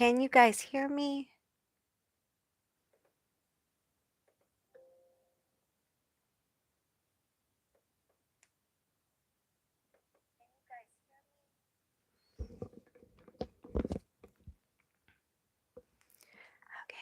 Can you guys hear me? Okay.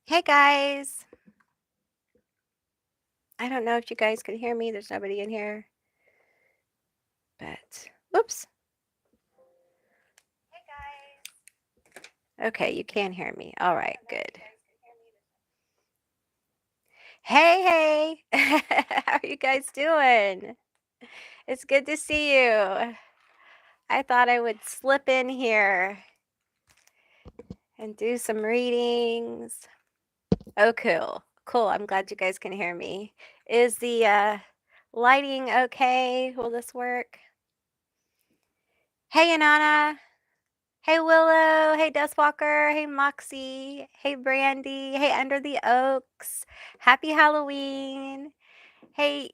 Hey guys. I don't know if you guys can hear me. There's nobody in here. But whoops. Hey guys. Okay, you can hear me. All right, good. Hey, hey. How are you guys doing? It's good to see you. I thought I would slip in here and do some readings. Oh, cool. Cool. I'm glad you guys can hear me. Is the lighting okay? Will this work? Hey, Anana. Hey, Willow. Hey, Dustwalker. Hey, Moxie. Hey, Brandy. Hey, Under the Oaks. Happy Halloween. Hey,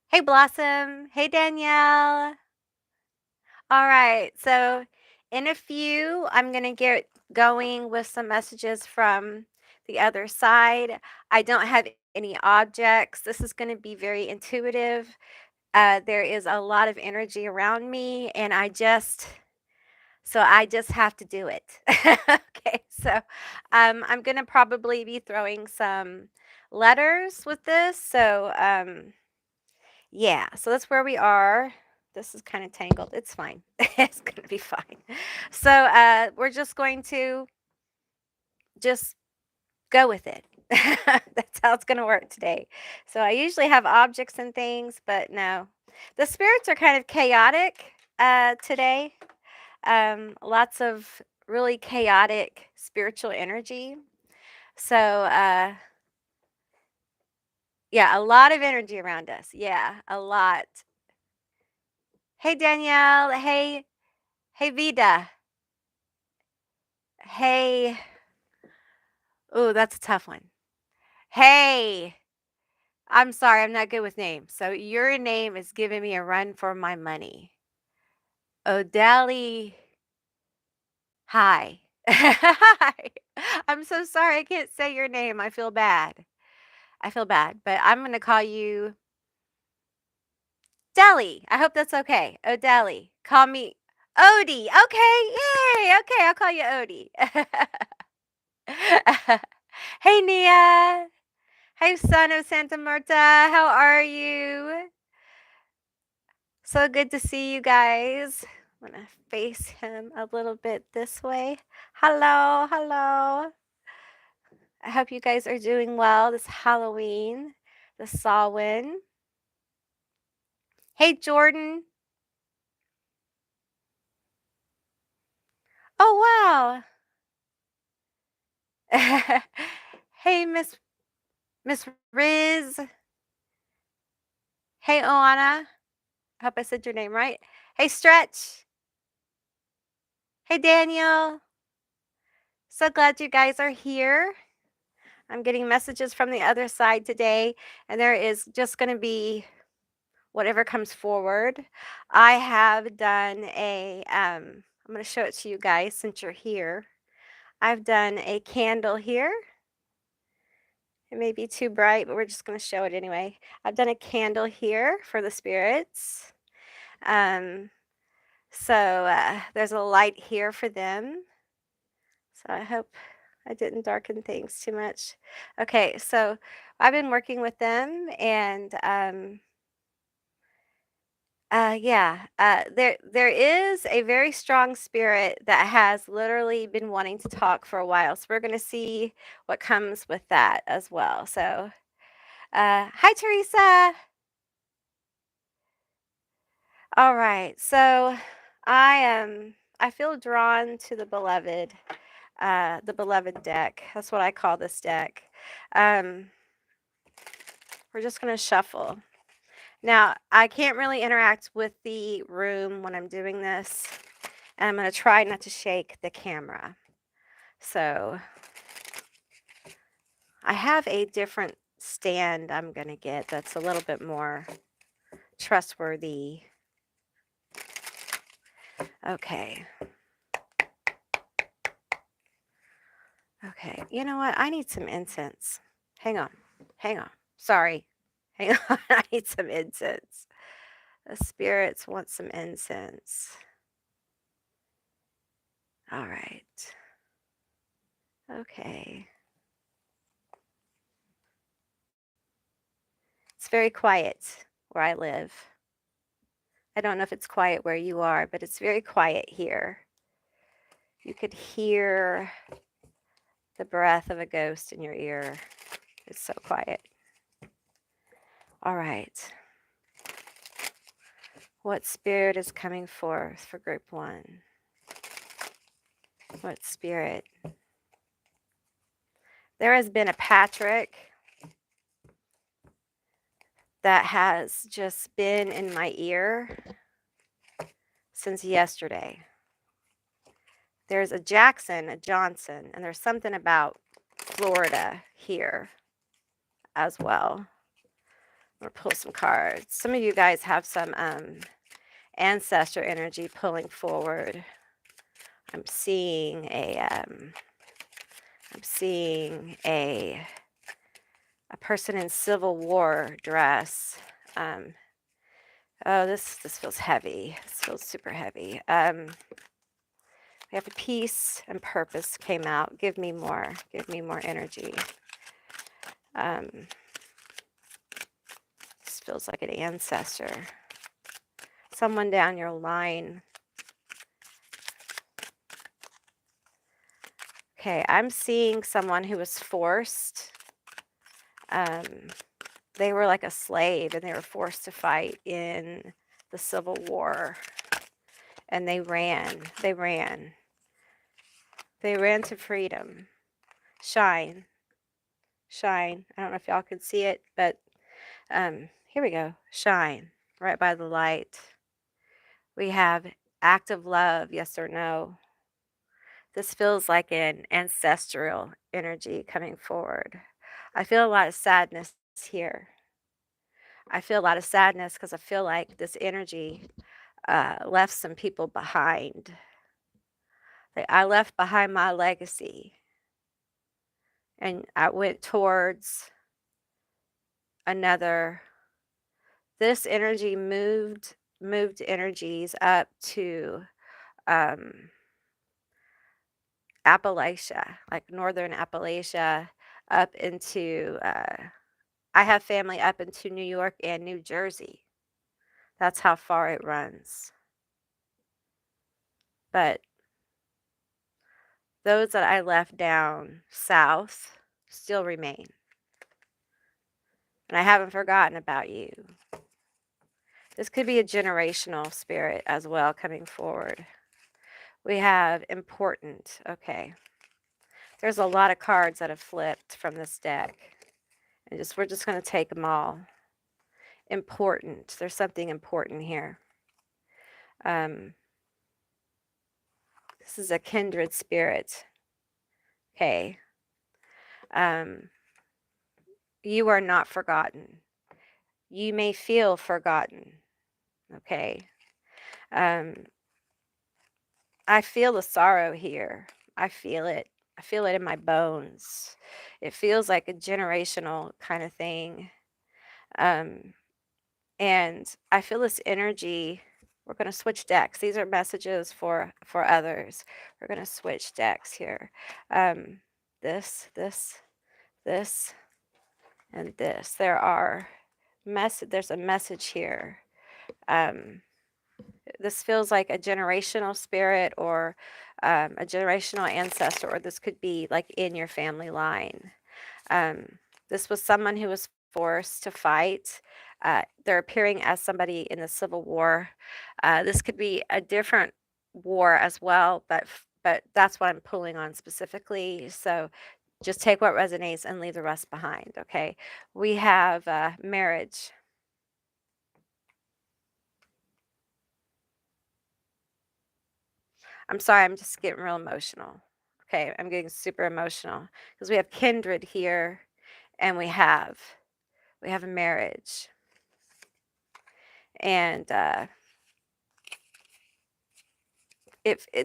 hey, Blossom. Hey, Danielle. All right. So, in a few, I'm going to get going with some messages from the other side. I don't have any objects. This is going to be very intuitive. There is a lot of energy around me, and I just have to do it. Okay, so I'm going to probably be throwing some letters with this. So, yeah, so that's where we are. This is kind of tangled. It's fine. It's going to be fine. So, we're just going to just go with it. That's how it's going to work today. So, I usually have objects and things, but no. The spirits are kind of chaotic today. Lots of really chaotic spiritual energy. So, yeah, a lot of energy around us. Yeah, a lot. Hey, Danielle. Hey, Vida. Hey. Oh, that's a tough one. Hey. I'm sorry, I'm not good with names. So your name is giving me a run for my money. O'Dally. Hi. Hi. I'm so sorry I can't say your name. I feel bad. But I'm going to call you Deli. I hope that's okay. O'Dally. Call me Odie. Okay. Yay. Okay, I'll call you Odie. Hey, Nia. Hey, son of Santa Marta. How are you? So good to see you guys. I'm going to face him a little bit this way. Hello. Hello. I hope you guys are doing well this Halloween, the Samhain. Hey, Jordan. Oh, wow. Hey, Miss Riz. Hey, Oana. I hope I said your name right. Hey, Stretch. Hey, Daniel. So glad you guys are here. I'm getting messages from the other side today, and there is just going to be whatever comes forward. I have done I'm going to show it to you guys since you're here. I've done a candle here. It may be too bright, but we're just going to show it anyway. I've done a candle here for the spirits. Um, so there's a light here for them. So I hope I didn't darken things too much. Okay, so I've been working with them, and there is a very strong spirit that has literally been wanting to talk for a while. So we're going to see what comes with that as well. So, hi Teresa. All right, so I feel drawn to the beloved deck. That's what I call this deck. Um, we're just going to shuffle. Now, I can't really interact with the room when I'm doing this, and I'm going to try not to shake the camera. So, I have a different stand I'm going to get that's a little bit more trustworthy. Okay. Okay. You know what? I need some incense. Hang on. Hang on. Sorry. Hang on. I need some incense. The spirits want some incense. All right. Okay. It's very quiet where I live. I don't know if it's quiet where you are, but it's very quiet here. You could hear the breath of a ghost in your ear. It's so quiet. All right. What spirit is coming forth for group 1? What spirit? There has been a Patrick that has just been in my ear since yesterday. There's a Jackson, a Johnson, and there's something about Florida here as well. I'm going to pull some cards. Some of you guys have some ancestor energy pulling forward. I'm seeing a person in Civil War dress. Oh, this feels heavy. This feels super heavy. We have a peace and purpose came out. Give me more energy. This feels like an ancestor. Someone down your line. Okay, I'm seeing someone who was forced. They were like a slave and they were forced to fight in the Civil War. And they ran to freedom. Shine. I don't know if y'all can see it, but here we go. Shine, right by the light. We have act of love, yes or no. This feels like an ancestral energy coming forward. I feel a lot of sadness here. I feel a lot of sadness because I feel like this energy left some people behind. Like I left behind my legacy, and I went towards another. This energy moved energies up to Appalachia, like northern Appalachia, up into. I have family up into New York and New Jersey. That's how far it runs. But those that I left down south still remain. And I haven't forgotten about you. This could be a generational spirit as well coming forward. We have important. Okay. There's a lot of cards that have flipped from this deck. And we're just going to take them all. Important. There's something important here. This is a kindred spirit. Okay. You are not forgotten. You may feel forgotten, okay? Um, I feel the sorrow here. I feel it. I feel it in my bones. It feels like a generational kind of thing. Um, and I feel this energy. We're going to switch decks. These are messages for others. We're going to switch decks here. Um, this, this, and this. There's a message here. Um, this feels like a generational spirit or a generational ancestor, or this could be like in your family line. This was someone who was forced to fight. They're appearing as somebody in the Civil War. This could be a different war as well, but that's what I'm pulling on specifically. So just take what resonates and leave the rest behind. Okay, we have marriage. I'm sorry, I'm just getting real emotional. Okay, I'm getting super emotional because we have kindred here, and we have a marriage, and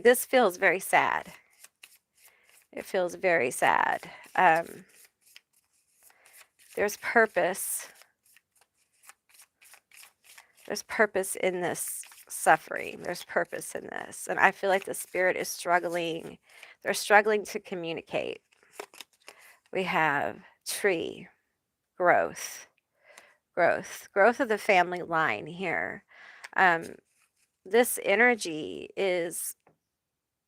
this feels very sad. It feels very sad. There's purpose. There's purpose in this suffering. There's purpose in this, and I feel like the spirit is struggling. They're struggling to communicate. We have tree, growth, growth of the family line here. Um, this energy is,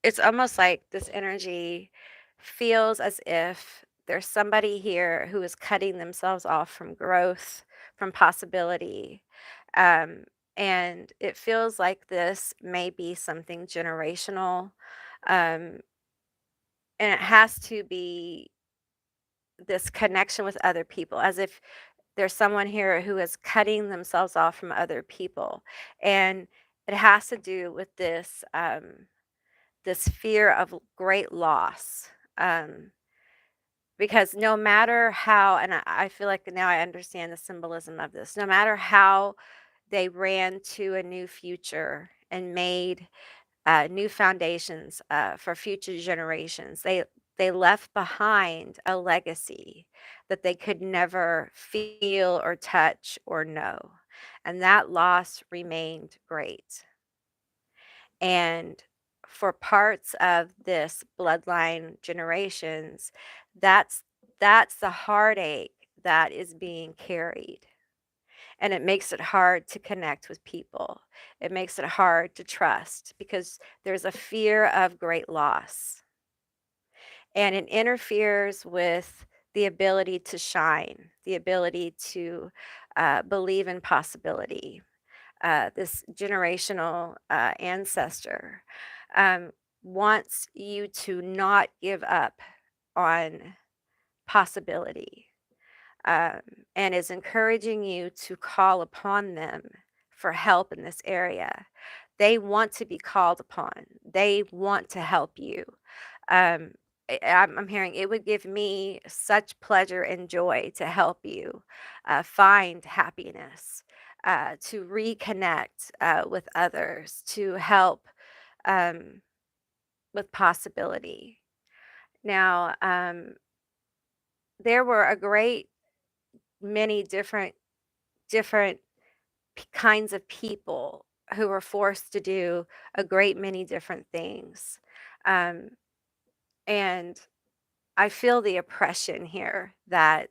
it's almost like this energy feels as if there's somebody here who is cutting themselves off from growth, from possibility. Um, and it feels like this may be something generational. Um, and it has to be this connection with other people, as if there's someone here who is cutting themselves off from other people. And it has to do with this fear of great loss. Because no matter how, and I feel like now I understand the symbolism of this, no matter how they ran to a new future and made new foundations for future generations, they left behind a legacy that they could never feel or touch or know. And that loss remained great. And for parts of this bloodline generations, that's that's the heartache that is being carried. And it makes it hard to connect with people. It makes it hard to trust because there's a fear of great loss. And it interferes with the ability to shine, the ability to believe in possibility. This generational ancestor um, wants you to not give up on possibility, um, and is encouraging you to call upon them for help in this area. They want to be called upon, they want to help you. Um, I'm hearing it would give me such pleasure and joy to help you find happiness, to reconnect with others, to help um, with possibility. Now, there were a great many different kinds of people who were forced to do a great many different things. Um, and I feel the oppression here that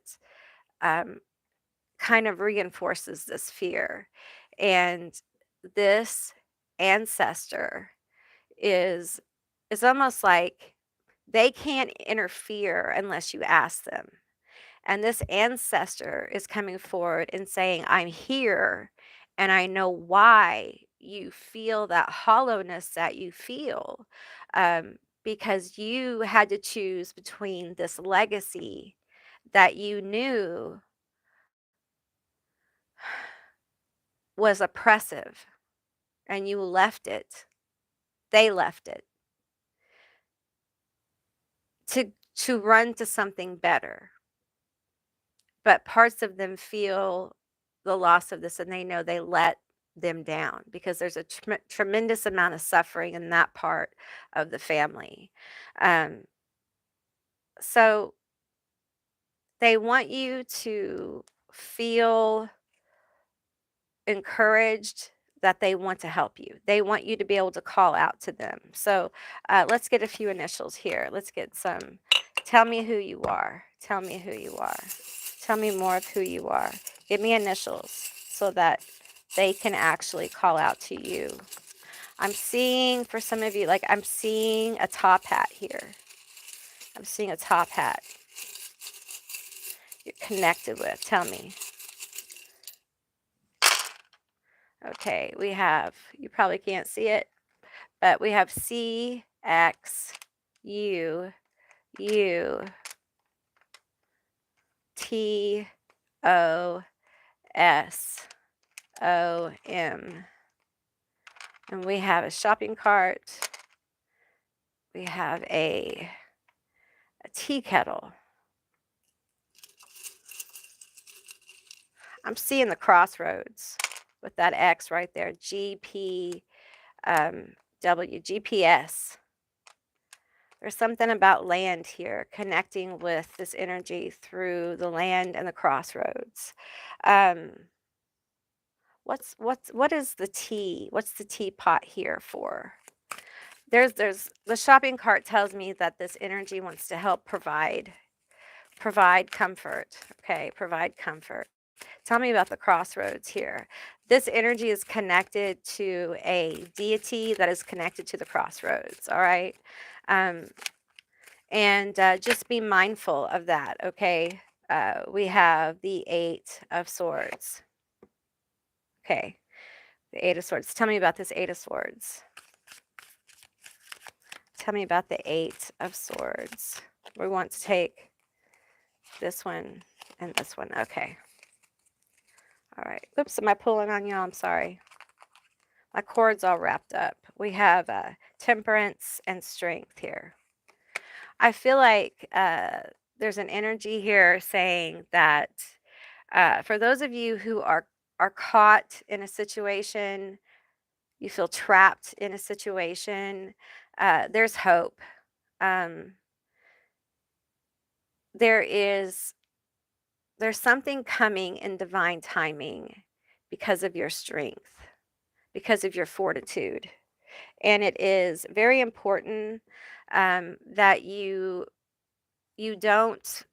um, kind of reinforces this fear. And this ancestor is is almost like they can't interfere unless you ask them. And this ancestor is coming forward and saying, I'm here and I know why you feel that hollowness that you feel. Because you had to choose between this legacy that you knew was oppressive and you left it. They left it to run to something better. but parts of them feel the loss of this, and they know they let them down because there's a tremendous amount of suffering in that part of the family. Um, so they want you to feel encouraged that they want to help you. They want you to be able to call out to them. So let's get a few initials here. Let's get some. Tell me who you are. Tell me who you are. Tell me more of who you are. Give me initials so that they can actually call out to you. I'm seeing, for some of you, like I'm seeing a top hat here. I'm seeing a top hat you're connected with. Tell me. Okay, we have, you probably can't see it, but we have C, X, U, U, T, O, S, O, M. And we have a shopping cart. We have a tea kettle. I'm seeing the crossroads with that X right there. GPS. There's something about land here connecting with this energy through the land and the crossroads. Um, what is the tea? What's the teapot here for? There's the shopping cart tells me that this energy wants to help provide comfort. Okay, provide comfort. Tell me about the crossroads here. This energy is connected to a deity that is connected to the crossroads. All right. Um, and just be mindful of that. Okay. We have the Eight of Swords. Okay. The Eight of Swords. Tell me about this Eight of Swords. Tell me about the Eight of Swords. We want to take this one and this one. Okay. All right. Oops, am I pulling on you? I'm sorry. My cord's all wrapped up. We have temperance and strength here. I feel like there's an energy here saying that for those of you who are caught in a situation, you feel trapped in a situation, there's hope. Um, there is there's something coming in divine timing because of your strength, because of your fortitude. And it is very important that you don't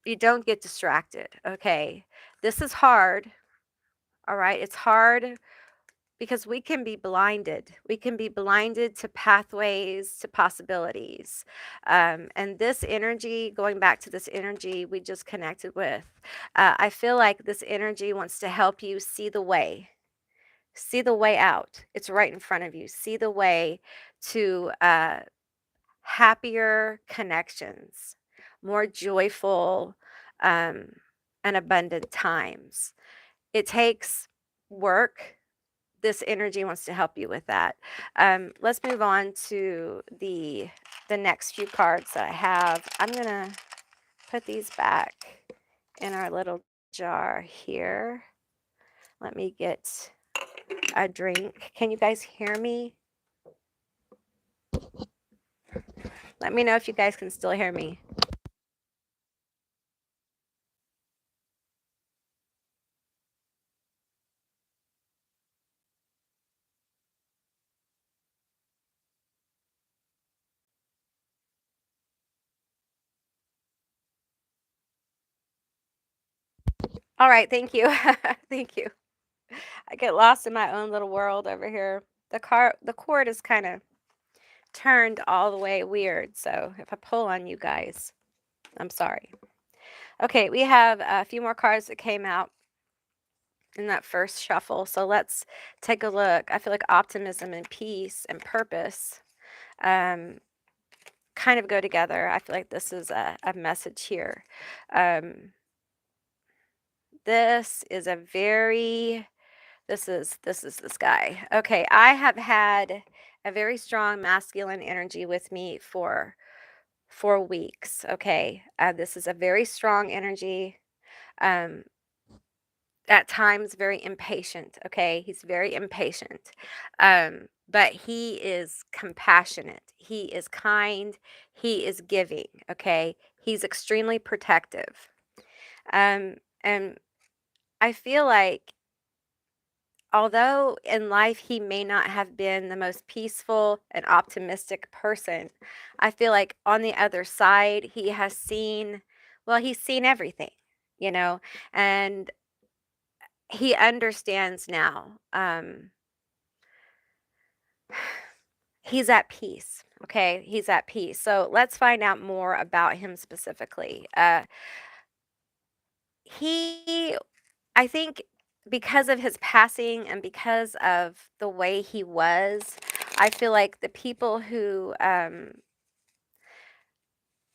you don't get distracted. Okay, this is hard. All right, it's hard because we can be blinded. We can be blinded to pathways, to possibilities. And this energy, going back to this energy we just connected with, I feel like this energy wants to help you see the way. See the way out. It's right in front of you. See the way to happier connections, more joyful um, and abundant times. It takes work. This energy wants to help you with that. Let's move on to the next few cards that I have. I'm gonna put these back in our little jar here. Let me get a drink. Can you guys hear me? Let me know if you guys can still hear me. All right, thank you. Thank you. I get lost in my own little world over here. The cord is kind of turned all the way weird, so if I pull on you guys, I'm sorry. Okay, we have a few more cards that came out in that first shuffle, so let's take a look. I feel like optimism and peace and purpose um, kind of go together. I feel like this is a message here. Um, this is a very this guy. Okay, I have had a very strong masculine energy with me for for weeks. Okay. This is a very strong energy. Um, at times, very impatient. Okay. He's very impatient. But he is compassionate. He is kind. He is giving. Okay. He's extremely protective. And I feel like although in life he may not have been the most peaceful and optimistic person, I feel like on the other side, he has seen, well, he's seen everything, you know, and he understands now. He's at peace. Okay. He's at peace. So let's find out more about him specifically. He I think because of his passing and because of the way he was, I feel like the people who,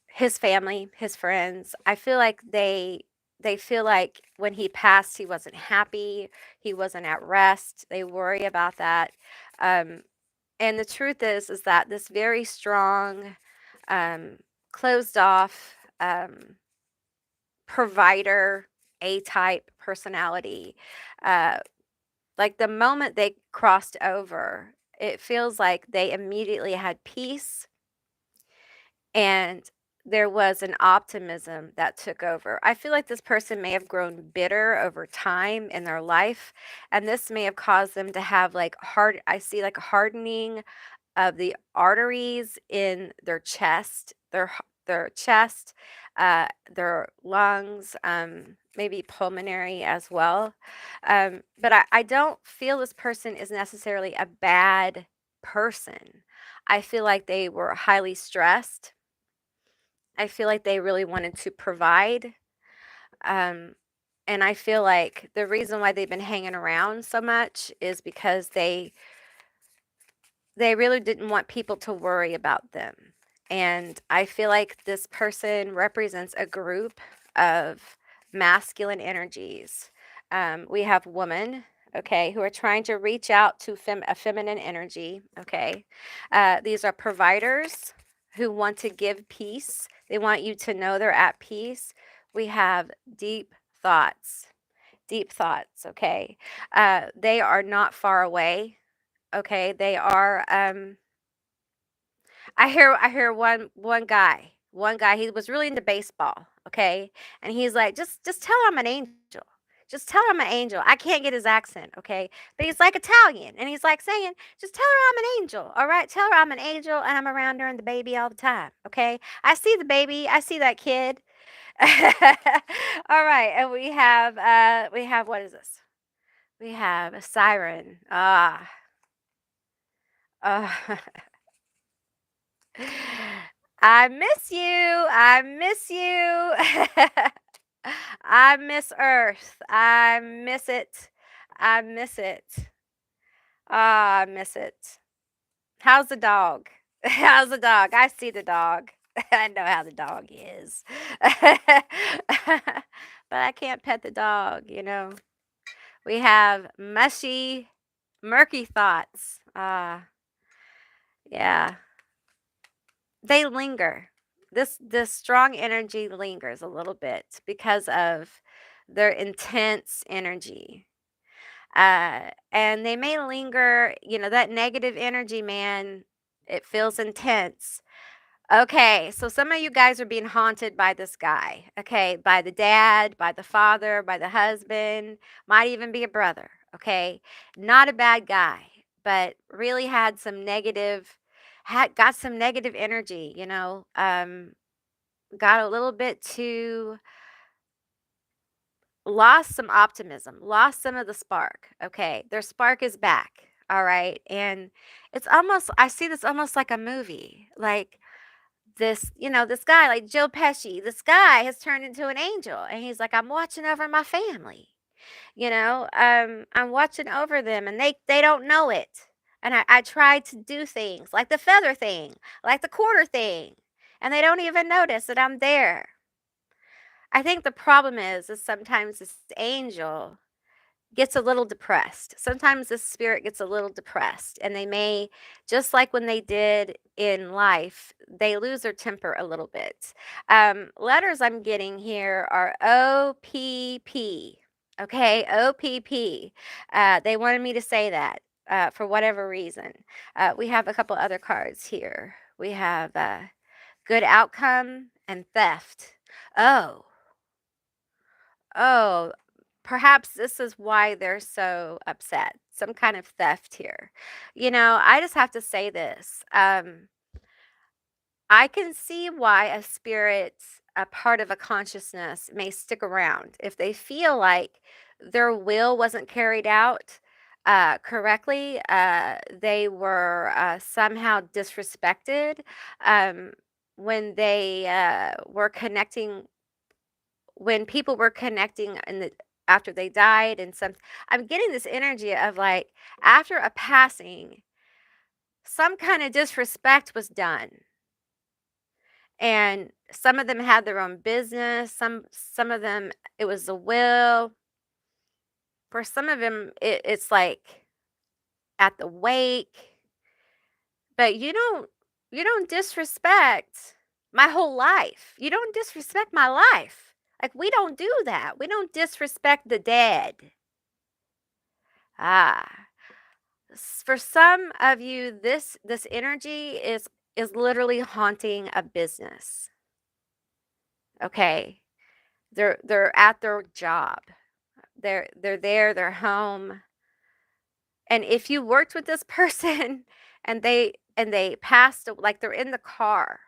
his family, his friends, I feel like they feel like when he passed, he wasn't happy, he wasn't at rest. They worry about that. Um, and the truth is that this very strong, um, closed off, provider, A type personality, uh, like, the moment they crossed over, it feels like they immediately had peace, and there was an optimism that took over. I feel like this person may have grown bitter over time in their life, and this may have caused them to have, like, I see, like, hardening of the arteries in their chest, their chest, their lungs, maybe pulmonary as well. But I don't feel this person is necessarily a bad person. I feel like they were highly stressed. I feel like they really wanted to provide. Um, and I feel like the reason why they've been hanging around so much is because they really didn't want people to worry about them. And I feel like this person represents a group of masculine energies. We have women, okay, who are trying to reach out to a feminine energy, okay. These are providers who want to give peace. They want you to know they're at peace. We have thoughts, deep thoughts, okay. They are not far away. Okay, they are, I hear one guy, he was really into baseball, okay? And he's like, "Just tell her I'm an angel. Just tell her I'm an angel." I can't get his accent, okay? But he's like Italian, and he's like saying, "Just tell her I'm an angel, all right? Tell her I'm an angel and I'm around her and the baby all the time, okay? I see the baby, I see that kid." All right, and we have what is this? We have a siren. Uh I miss you. I miss you. I miss Earth. I miss it. I miss it. I miss it. How's the dog? How's the dog? I see the dog. I know how the dog is. But I can't pet the dog, you know. We have mushy, murky thoughts. Yeah. They linger. This strong energy lingers a little bit because of their intense energy. And they may linger, that negative energy, man, it feels intense. Okay, so some of you guys are being haunted by this guy, okay? By the dad, by the father, by the husband, might even be a brother, okay? Not a bad guy, but really got some negative energy, got a little bit too lost some optimism, lost some of the spark. Okay, their spark is back. All right, and I see this almost like a movie, like this guy, like Joe Pesci, this guy has turned into an angel, and he's like, I'm watching over my family. I'm watching over them, and they don't know it. And I try to do things like the feather thing, like the quarter thing, and they don't even notice that I'm there. I think the problem is sometimes this angel gets a little depressed. Sometimes the spirit gets a little depressed, and they may, just like when they did in life, they lose their temper a little bit. Letters I'm getting here are OPP. Okay, OPP. They wanted me to say that for whatever reason. We have a couple other cards here. We have good outcome and theft. Oh, oh, perhaps this is why they're so upset. Some kind of theft here. I just have to say this. I can see why a spirit, a part of a consciousness, may stick around if they feel like their will wasn't carried out correctly. They were somehow disrespected um, when they were connecting when people were connecting after they died. And I'm getting this energy of like after a passing, some kind of disrespect was done, and some of them had their own business. Some of them, it was a will. For some of them, it's like at the wake. But you don't disrespect my whole life. You don't disrespect my life. Like, we don't do that. We don't disrespect the dead. Ah, for some of you, this energy is literally haunting a business. Okay, they're at their job. They're there. They're home. And if you worked with this person and they passed, like they're in the car,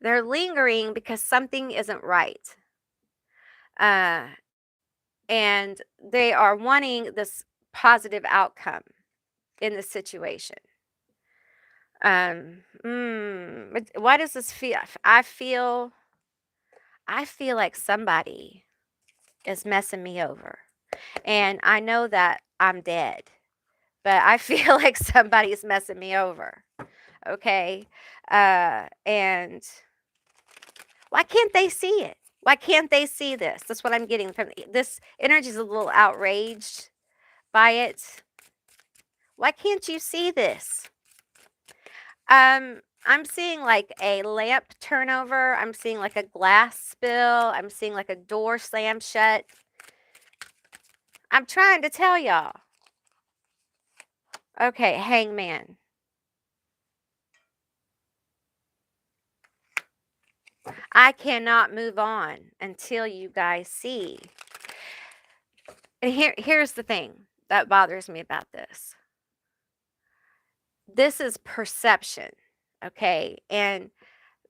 they're lingering because something isn't right. Uh, and they are wanting this positive outcome in the situation. Why does this feel? I feel like somebody is messing me over, and I know that I'm dead, but I feel like somebody is messing me over. Okay, and why can't they see it? Why can't they see this? That's what I'm getting from this energy. Is a little outraged by it. Why can't you see this? I'm seeing like a lamp turnover. I'm seeing like a glass spill. I'm seeing like a door slam shut. I'm trying to tell y'all. Okay, hangman. I cannot move on until you guys see. And here's the thing that bothers me about this. This is perception, okay? And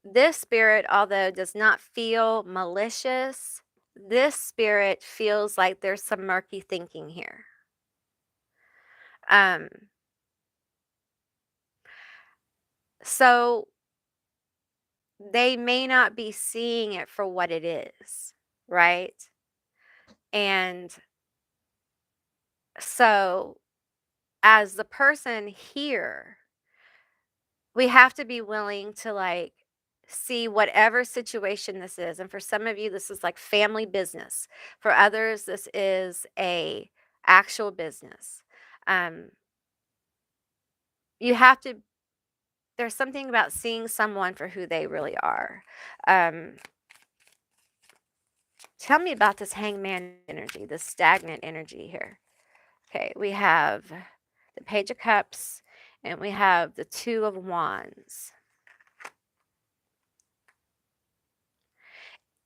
this spirit, although does not feel malicious, this spirit feels like there's some murky thinking here. Um, so they may not be seeing it for what it is, right? And so, as the person here, we have to be willing to like see whatever situation this is. And for some of you, this is like family business. For others, this is a actual business. Um, you have to there's something about seeing someone for who they really are. Um, tell me about this hangman energy, this stagnant energy here. Okay, we have the Page of Cups and we have the Two of Wands.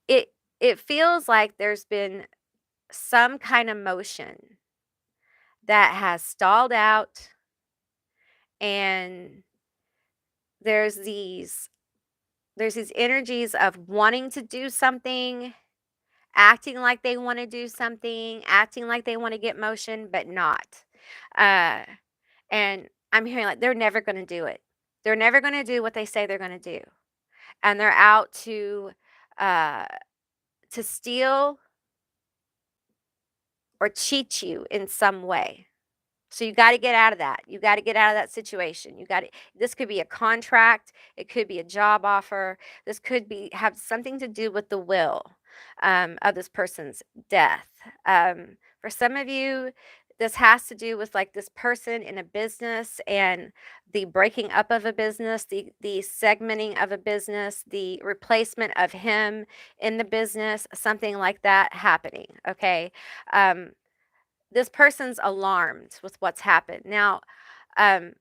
It it feels like there's been some kind of motion that has stalled out, and there's these there's these energies of wanting to do something, acting like they want to do something, acting like they want to get motion, but not. Uh, and I'm hearing like they're never going to do it. They're never going to do what they say they're going to do, and they're out uh, to steal or cheat you in some way. So you got to get out of that. You got to get out of that situation. This could be a contract, it could be a job offer. This could be have something to do with the will of this person's death. For some of you, this has to do with like this person in a business and the breaking up of a business, the segmenting of a business, the replacement of him in the business, something like that happening. Okay. Um, this person's alarmed with what's happened. Now, um,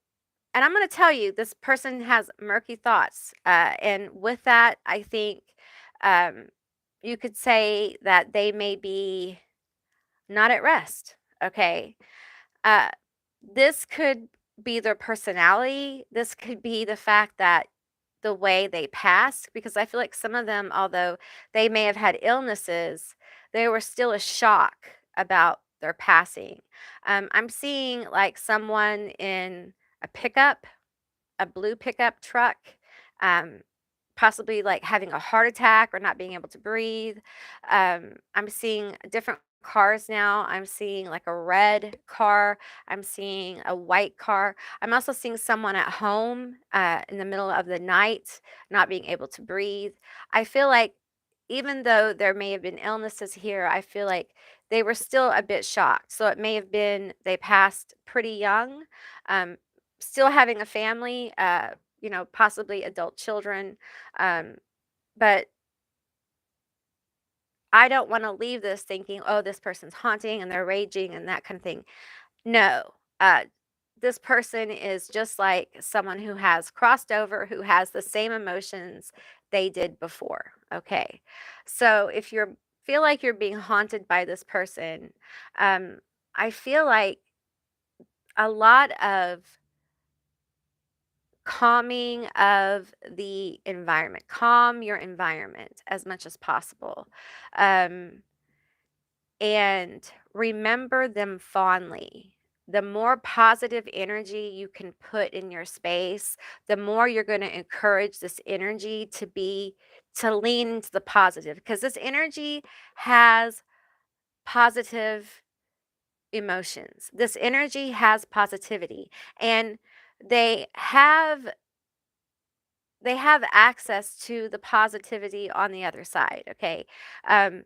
and I'm going to tell you, this person has murky thoughts. And with that, I think um, you could say that they may be not at rest. Okay. Uh, this could be their personality. This could be the fact that the way they passed, because I feel like some of them, although they may have had illnesses, they were still a shock about their passing. I'm seeing like someone in a pickup, a blue pickup truck, um, possibly like having a heart attack or not being able to breathe. I'm seeing different cars now. I'm seeing like a red car. I'm seeing a white car. I'm also seeing someone at home in the middle of the night not being able to breathe. I feel like even though there may have been illnesses here, I feel like they were still a bit shocked. So it may have been they passed pretty young. Um, Still having a family, possibly adult children. Um, but I don't want to leave this thinking, oh, this person's haunting and they're raging and that kind of thing. No, this person is just like someone who has crossed over, who has the same emotions they did before. Okay. So if you feel like you're being haunted by this person, um, I feel like a lot of calming of the environment. Calm your environment as much as possible. Um, and remember them fondly. The more positive energy you can put in your space, the more you're going to encourage this energy to lean into the positive, because this energy has positive emotions. This energy has positivity, and they have they have access to the positivity on the other side. Okay. um,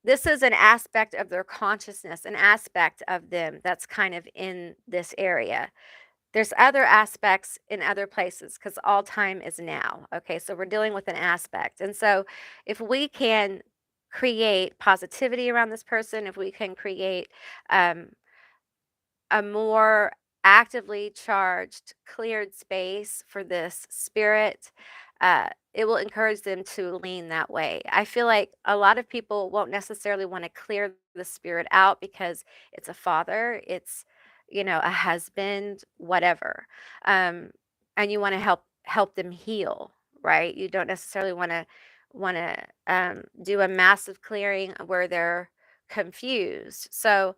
this is an aspect of their consciousness, an aspect of them that's kind of in this area. There's other aspects in other places, because all time is now. Okay, so we're dealing with an aspect, and so if we can create positivity around this person, if we can create um, a more actively charged, cleared space for this spirit, it will encourage them to lean that way. I feel like a lot of people won't necessarily want to clear the spirit out because it's a father, it's a husband, whatever, um, and you want to help them heal, right? You don't necessarily want to do a massive clearing where they're confused. So.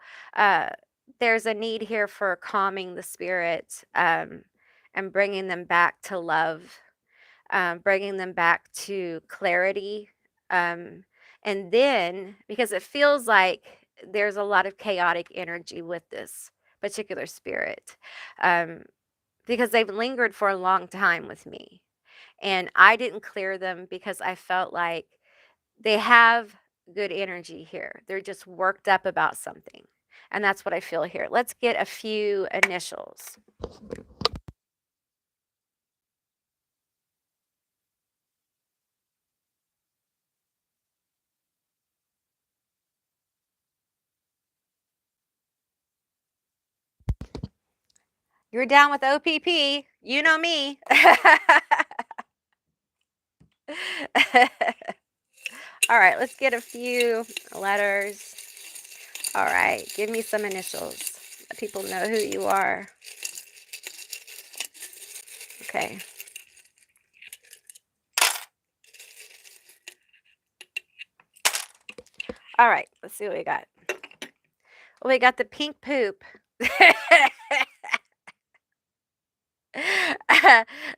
There's a need here for calming the spirit, and bringing them back to love, bringing them back to clarity. Um, and then, because it feels like there's a lot of chaotic energy with this particular spirit, um, because they've lingered for a long time with me. And I didn't clear them because I felt like they have good energy here. They're just worked up about something. And that's what I feel here. Let's get a few initials. You're down with OPP. You know me. All right, let's get a few letters. All right, give me some initials. Let people know who you are. Okay. All right, let's see what we got. Well, we got the pink poop.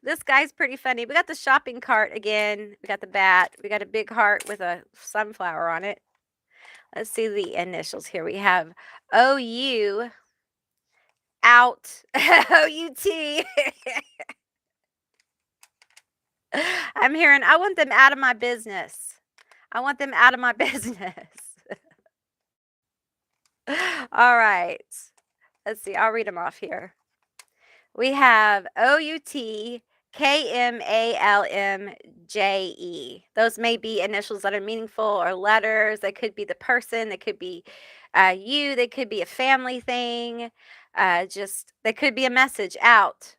This guy's pretty funny. We got the shopping cart again. We got the bat. We got a big heart with a sunflower on it. Let's see the initials here. We have OU, out, OUT. I'm hearing, I want them out of my business. I want them out of my business. All right. Let's see. I'll read them off here. We have OUTKMALMJE. Those may be initials that are meaningful or letters. They could be the person. They could be you. They could be a family thing. Just they could be a message out.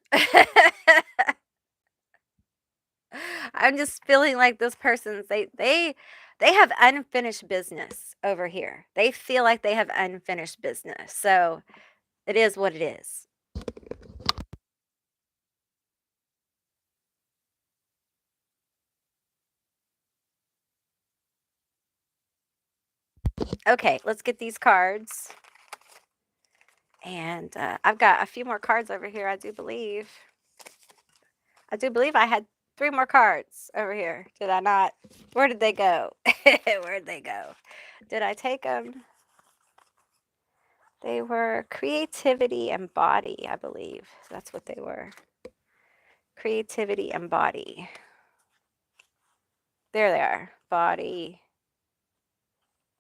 I'm just feeling like this person's they have unfinished business over here. They feel like they have unfinished business. So it is what it is. Okay, let's get these cards. And I've got a few more cards over here, I do believe. I do believe I had 3 more cards over here. Did I not? Where did they go? Where'd they go? Did I take them? They were creativity and body, I believe. That's what they were. Creativity and body. There they are. Body.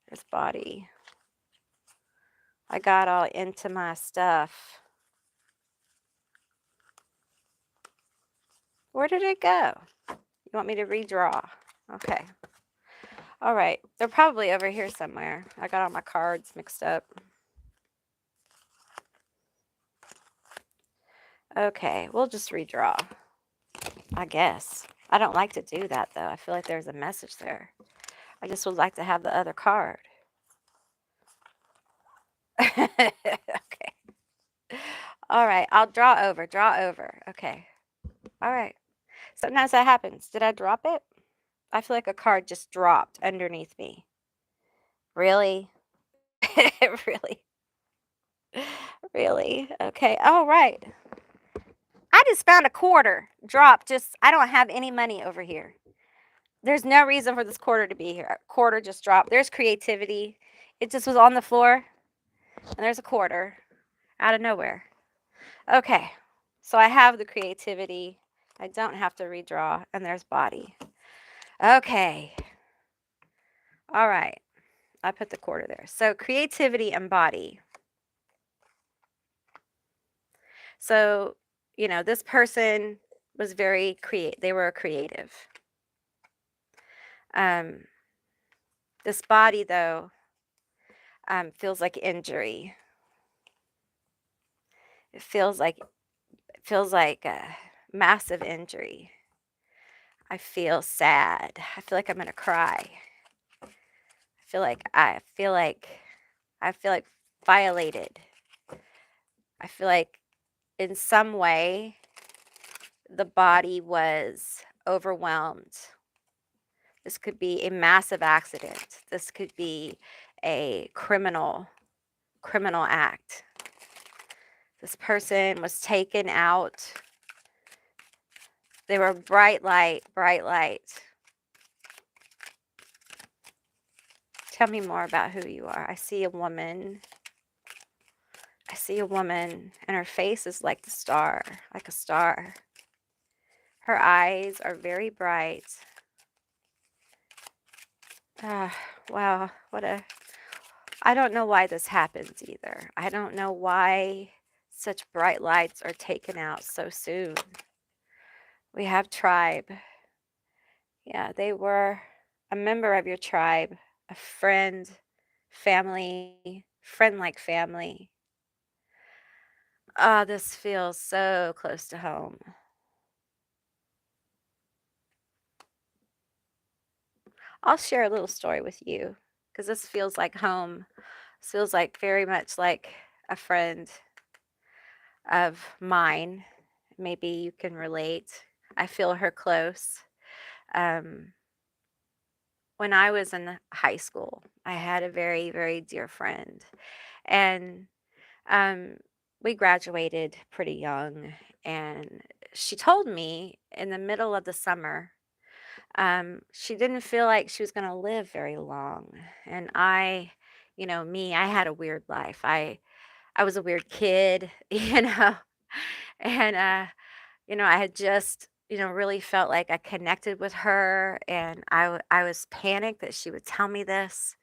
There's body. I got all into my stuff. Where did it go? You want me to redraw? Okay. All right. They're probably over here somewhere. I got all my cards mixed up. Okay, we'll just redraw, I guess. I don't like to do that, though. I feel like there's a message there. I just would like to have the other card. Okay. All right, I'll draw over, draw over. Okay. All right. Sometimes that happens. Did I drop it? I feel like a card just dropped underneath me. Really? Really? Really? Okay. All right. I just found a quarter drop. Just, I don't have any money over here. There's no reason for this quarter to be here. A quarter just dropped. There's creativity. It just was on the floor, and there's a quarter out of nowhere. Okay. So I have the creativity. I don't have to redraw, and there's body. Okay. All right. I put the quarter there. So creativity and body. So, this person was very they were creative. This body, though, feels like injury. It feels like a massive injury. I feel sad. I feel like I'm gonna cry. I feel like violated. I feel like in some way the body was overwhelmed. This could be a massive accident. This could be a criminal act. This person was taken out. They were bright light, bright light. Tell me more about who you are. I see a woman. I see a woman, and her face is like the star, like a star. Her eyes are very bright. Ah, wow, I don't know why this happens either. I don't know why such bright lights are taken out so soon. We have tribe. Yeah, they were a member of your tribe, a friend, family, friend like family. Ah, this feels so close to home. I'll share a little story with you because this feels like home. This feels like very much like a friend of mine. Maybe you can relate. I feel her close. Um, when I was in high school, I had a very, very dear friend, and um, we graduated pretty young. And she told me in the middle of the summer, she didn't feel like she was going to live very long. And I had a weird life. I was a weird kid, and I had just, really felt like I connected with her, and I was panicked that she would tell me this.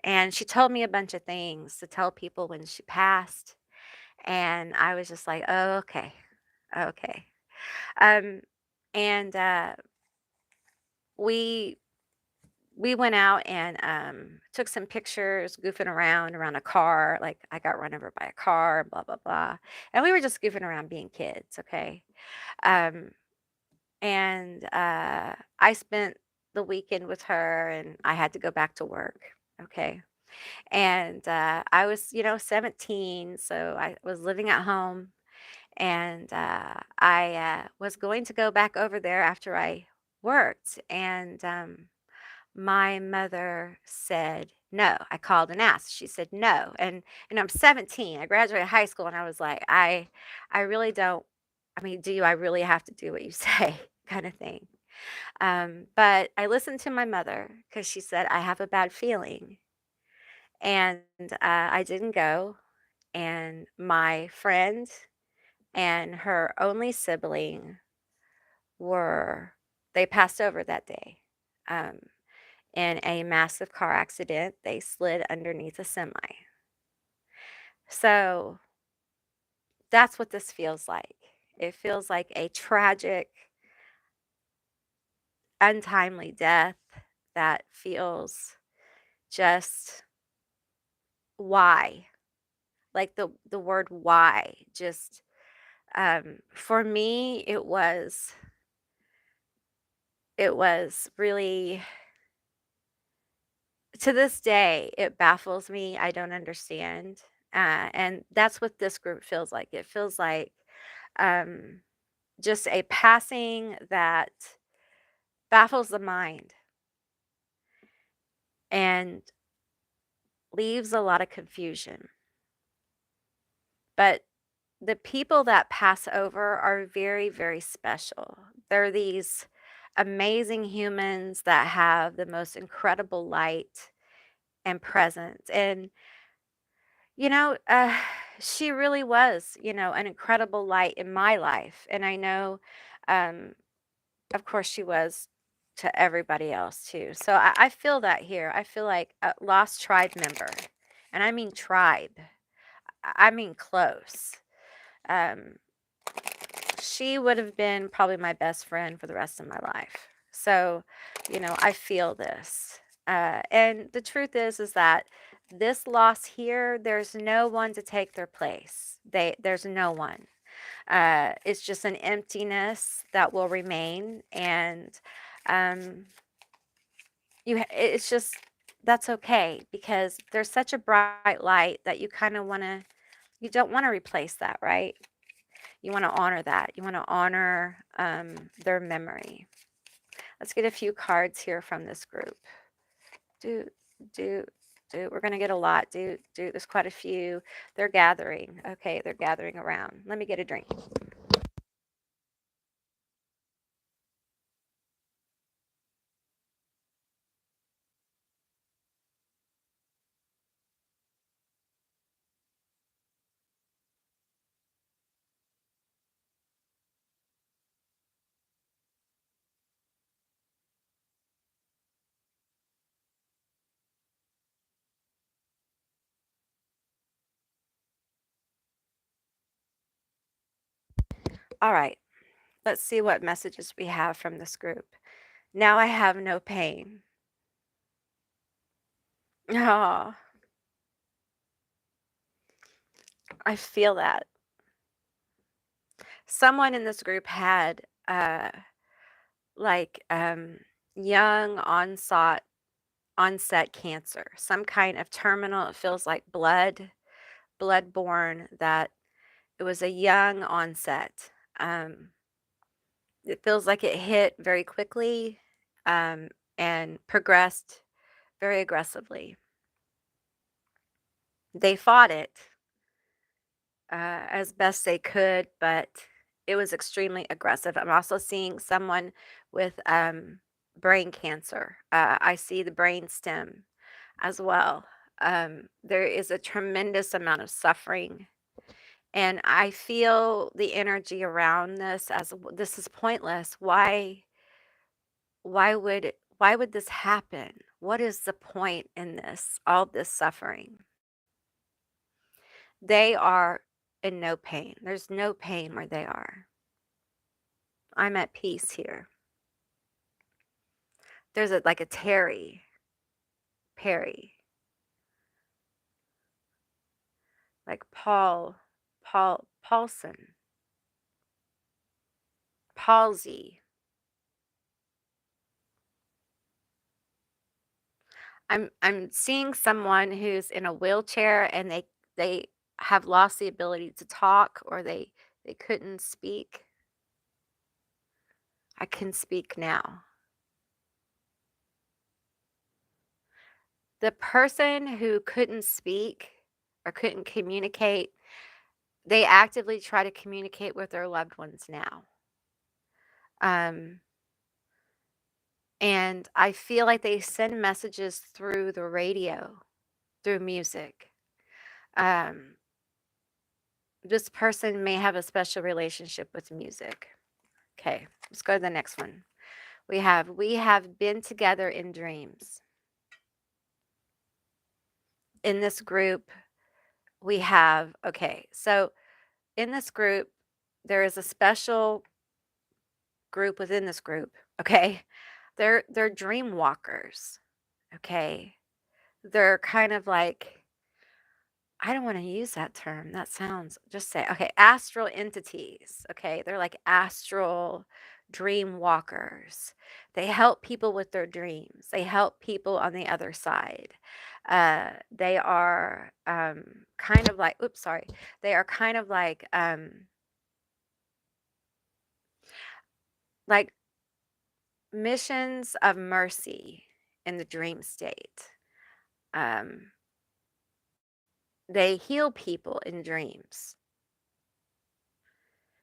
And she told me a bunch of things to tell people when she passed, and I was just like, "Oh, okay. Okay." Um, and, we we went out and, took some pictures goofing around a car, like, I got run over by a car, blah, blah, blah, and we were just goofing around being kids, okay? Um, and, I spent the weekend with her, and I had to go back to work, okay? And, I was, 17, so I was living at home, and, I, was going to go back over there after I worked, and, my mother said, "No." I called and asked. She said, "No." And I'm 17. I graduated high school, and I was like, I really don't, I mean, do I really have to do what you say?" kind of thing. But I listened to my mother because she said, "I have a bad feeling." And, I didn't go, and my friend and her only sibling were they passed over that day, um, in a massive car accident. They slid underneath a semi. So, that's what this feels like. It feels like a tragic, untimely death that feels just why? Like, the word "why" just, for me, it was really, to this day, it baffles me. I don't understand. And that's what this group feels like. It feels like, um, just a passing that baffles the mind and leaves a lot of confusion. But the people that pass over are very, very special. They're these amazing humans that have the most incredible light and presence. And, you know, she really was, an incredible light in my life. And I know, um, of course, she was to everybody else too. So I feel that here. I feel like a lost tribe member. And I mean tribe, I mean close. Um, she would have been probably my best friend for the rest of my life. So, I feel this. And the truth is that this loss here, there's no one to take their place. There's no one. It's just an emptiness that will remain, and um, it's just that's okay because there's such a bright light that you kind of want to. You don't want to replace that, right? You want to honor that. You want to honor their memory. Let's get a few cards here from this group. Do, do, do. We're going to get a lot. Do. There's quite a few. They're gathering. Okay, they're gathering around. Let me get a drink. All right, let's see what messages we have from this group. Now I have no pain. Oh, I feel that. Someone in this group had like young onset cancer, some kind of terminal, it feels like bloodborne, that it was a young onset. It feels like it hit very quickly, and progressed very aggressively. They fought it as best they could, but it was extremely aggressive. I'm also seeing someone with brain cancer. I see the brain stem as well. There is a tremendous amount of suffering, and I feel the energy around this as this is pointless. Why would this happen? What is the point in this, all this suffering? They are in no pain. There's no pain where they are. I'm at peace here. There's like a Perry, like Paulson, palsy. I'm seeing someone who's in a wheelchair and they have lost the ability to talk, or they couldn't speak. I can speak now. The person who couldn't speak or couldn't communicate, they actively try to communicate with their loved ones now. Um, and I feel like they send messages through the radio, through music. Um, this person may have a special relationship with music. Okay, let's go to the next one. We have been together in dreams. In this group, we have, okay, so in this group, there is a special group within this group, okay? They're dream walkers, okay? They're kind of like, I don't want to use that term. That sounds, just say, okay, astral entities. Okay. They're like astral dream walkers. They help people with their dreams, they help people on the other side. They are kind of like, oops, sorry. They are kind of like missions of mercy in the dream state. Um, they heal people in dreams.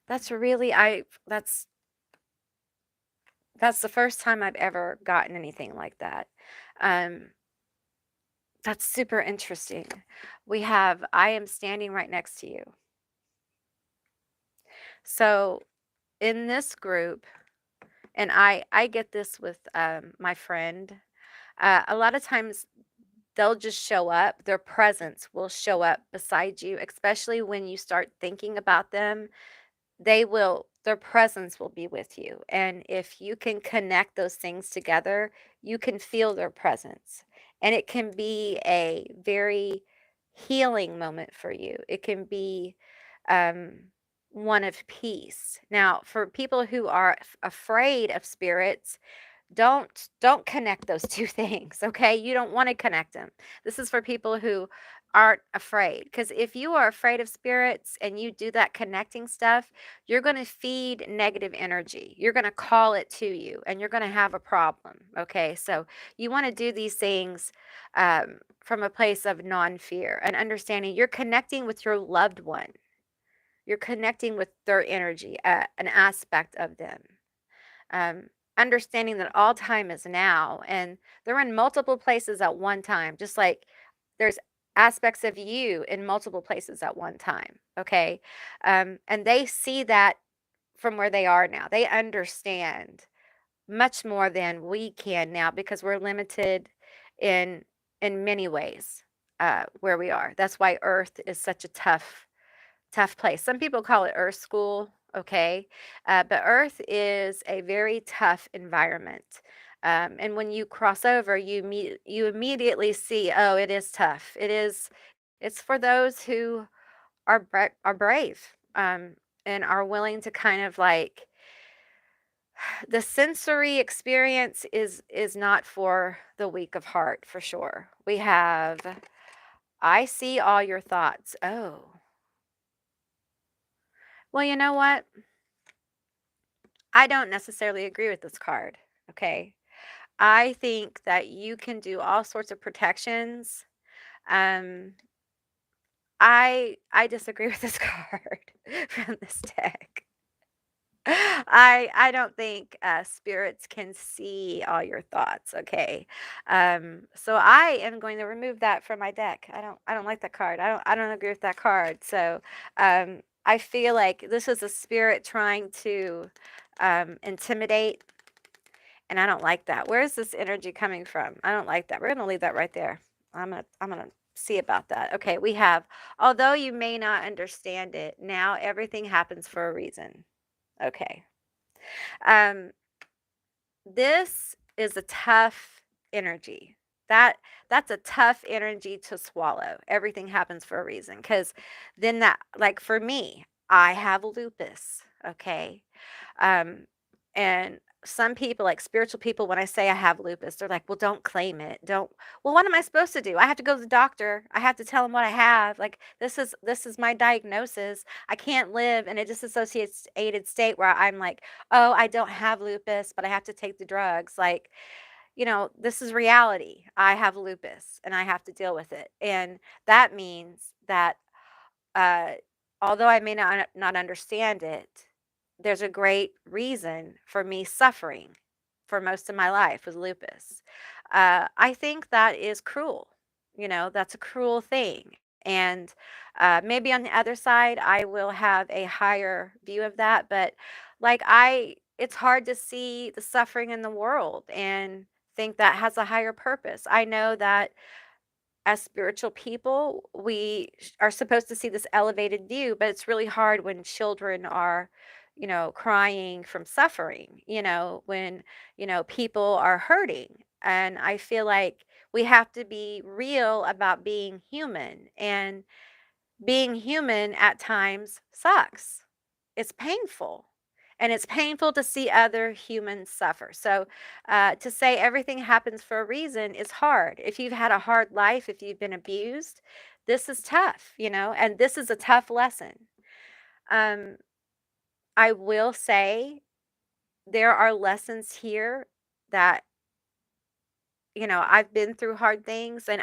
That's really that's the first time I've ever gotten anything like that. Um, that's super interesting. I am standing right next to you. So in this group, and I get this with my friend. A lot of times they'll just show up. Their presence will show up beside you, especially when you start thinking about them. Their presence will be with you, and if you can connect those things together, you can feel their presence, and it can be a very healing moment for you. It can be um, one of peace. Now, for people who are afraid of spirits, don't connect those 2 things, okay? You don't wanna connect them. This is for people who aren't afraid, because if you are afraid of spirits and you do that connecting stuff, you're gonna feed negative energy. You're gonna call it to you, and you're gonna have a problem, okay? So, you wanna do these things, from a place of non-fear and understanding you're connecting with your loved one. You're connecting with their energy, an aspect of them. um, Understanding that all time is now, and they're in multiple places at one time, just like there's aspects of you in multiple places at one time. Okay. And they see that from where they are now. They understand much more than we can now because we're limited in many ways where we are. That's why Earth is such a tough place. Some people call it Earth school, okay? But Earth is a very tough environment. And when you cross over, you immediately see, oh, it is tough. It's for those who are brave, and are willing to kind of like, the sensory experience is not for the weak of heart, for sure. We have, I see all your thoughts. Oh, well, you know what? I don't necessarily agree with this card, okay? I think that you can do all sorts of protections. Um, I disagree with this card from this deck. I don't think spirits can see all your thoughts, okay? So I am going to remove that from my deck. I don't like that card. I don't agree with that card. So I feel like this is a spirit trying to intimidate And I don't like that. Where is this energy coming from? I don't like that. We're going to leave that right there. I'm going to see about that. Okay, we have, although you may not understand it, now everything happens for a reason. Okay. Um this is a tough energy. That that's a tough energy to swallow. Everything happens for a reason, cuz then that, like for me, I have lupus, okay? Um, and some people, like spiritual people, when I say I have lupus, they're like, well, don't claim it. Don't, well, what am I supposed to do? I have to go to the doctor. I have to tell them what I have. Like, this is my diagnosis. I can't live in a disassociated state where I'm like, oh, I don't have lupus, but I have to take the drugs. Like, this is reality. I have lupus and I have to deal with it. And that means that uh, although I may not understand it, there's a great reason for me suffering for most of my life with lupus. I think that is cruel. That's a cruel thing. And maybe on the other side, I will have a higher view of that. But it's hard to see the suffering in the world and think that has a higher purpose. I know that as spiritual people, we are supposed to see this elevated view, but it's really hard when children are, crying from suffering, when, people are hurting. And I feel like we have to be real about being human. And being human at times sucks. It's painful. And it's painful to see other humans suffer. So, to say everything happens for a reason is hard. If you've had a hard life, if you've been abused, this is tough, and this is a tough lesson. Um, I will say there are lessons here that I've been through hard things, and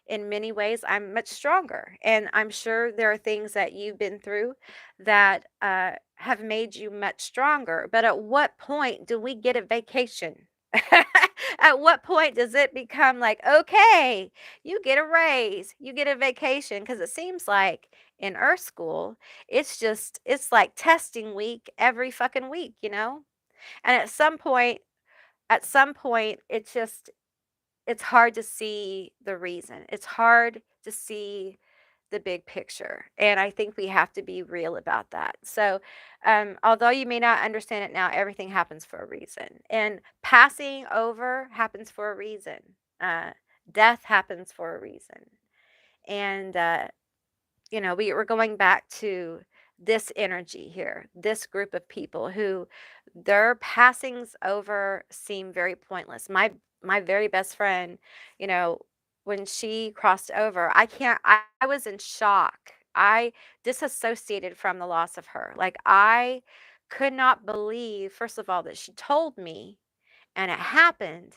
in many ways, I'm much stronger. And I'm sure there are things that you've been through that have made you much stronger. But at what point do we get a vacation? At what point does it become like, okay, you get a raise, you get a vacation? Because it seems like in Earth School, it's like testing week every fucking week, And at some point, it's hard to see the reason. It's hard to see the big picture. And I think we have to be real about that. So, although you may not understand it now, everything happens for a reason. And passing over happens for a reason. Uh, Death happens for a reason. And we're going back to this energy here, this group of people who their passings over seem very pointless. My very best friend, you know, when she crossed over, I was in shock. I disassociated from the loss of her. Like I could not believe, first of all, that she told me and it happened.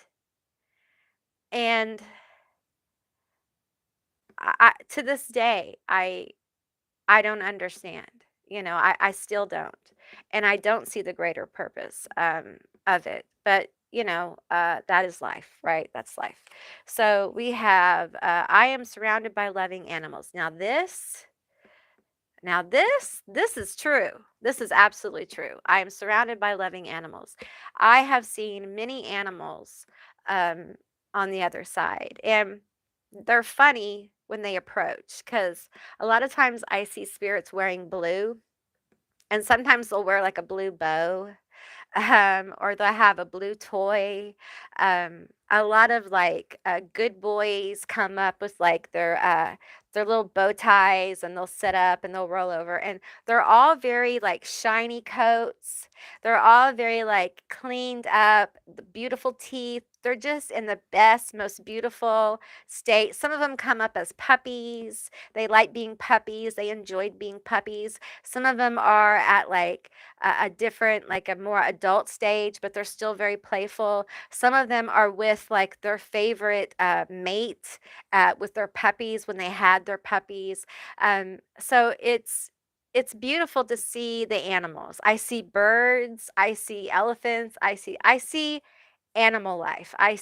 And to this day, I don't understand. I still don't. And I don't see the greater purpose of it. But, that is life, right? That's life. So we have, I am surrounded by loving animals. Now this is true. This is absolutely true. I am surrounded by loving animals. I have seen many animals um, on the other side. And they're funny when they approach because a lot of times I see spirits wearing blue, and sometimes they'll wear like a blue bow, or they'll have a blue toy. A lot of like good boys come up with like their little bow ties, and they'll sit up and they'll roll over, and they're all very like shiny coats. They're all very like cleaned up, the beautiful teeth. They're just in the best, most beautiful state. Some of them come up as puppies. They like being puppies. They enjoyed being puppies. Some of them are at like a different, like a more adult stage, but they're still very playful. Some of them are with like their favorite mate with their puppies when they had their puppies. So it's beautiful to see the animals. I see birds, I see elephants, I see animal life. I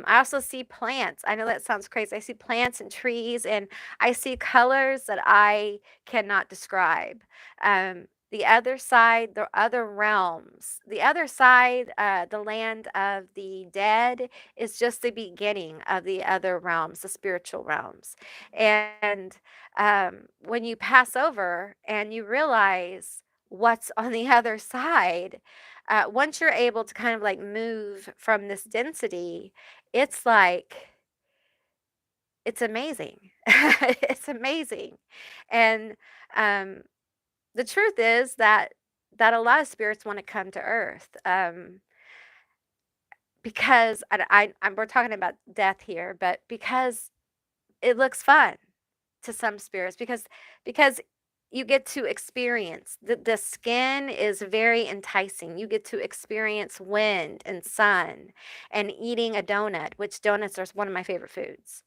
also see plants. I know that sounds crazy. I see plants and trees, and I see colors that I cannot describe. the other realms, the other side, the land of the dead is just the beginning of the other realms, the spiritual realms. And when you pass over and you realize what's on the other side, once you're able to kind of like move from this density, it's like, it's amazing. It's amazing. And um, the truth is that a lot of spirits wanna come to Earth, because we're talking about death here, but because it looks fun to some spirits, because you get to experience the skin is very enticing. You get to experience wind and sun and eating a donut, which donuts are one of my favorite foods.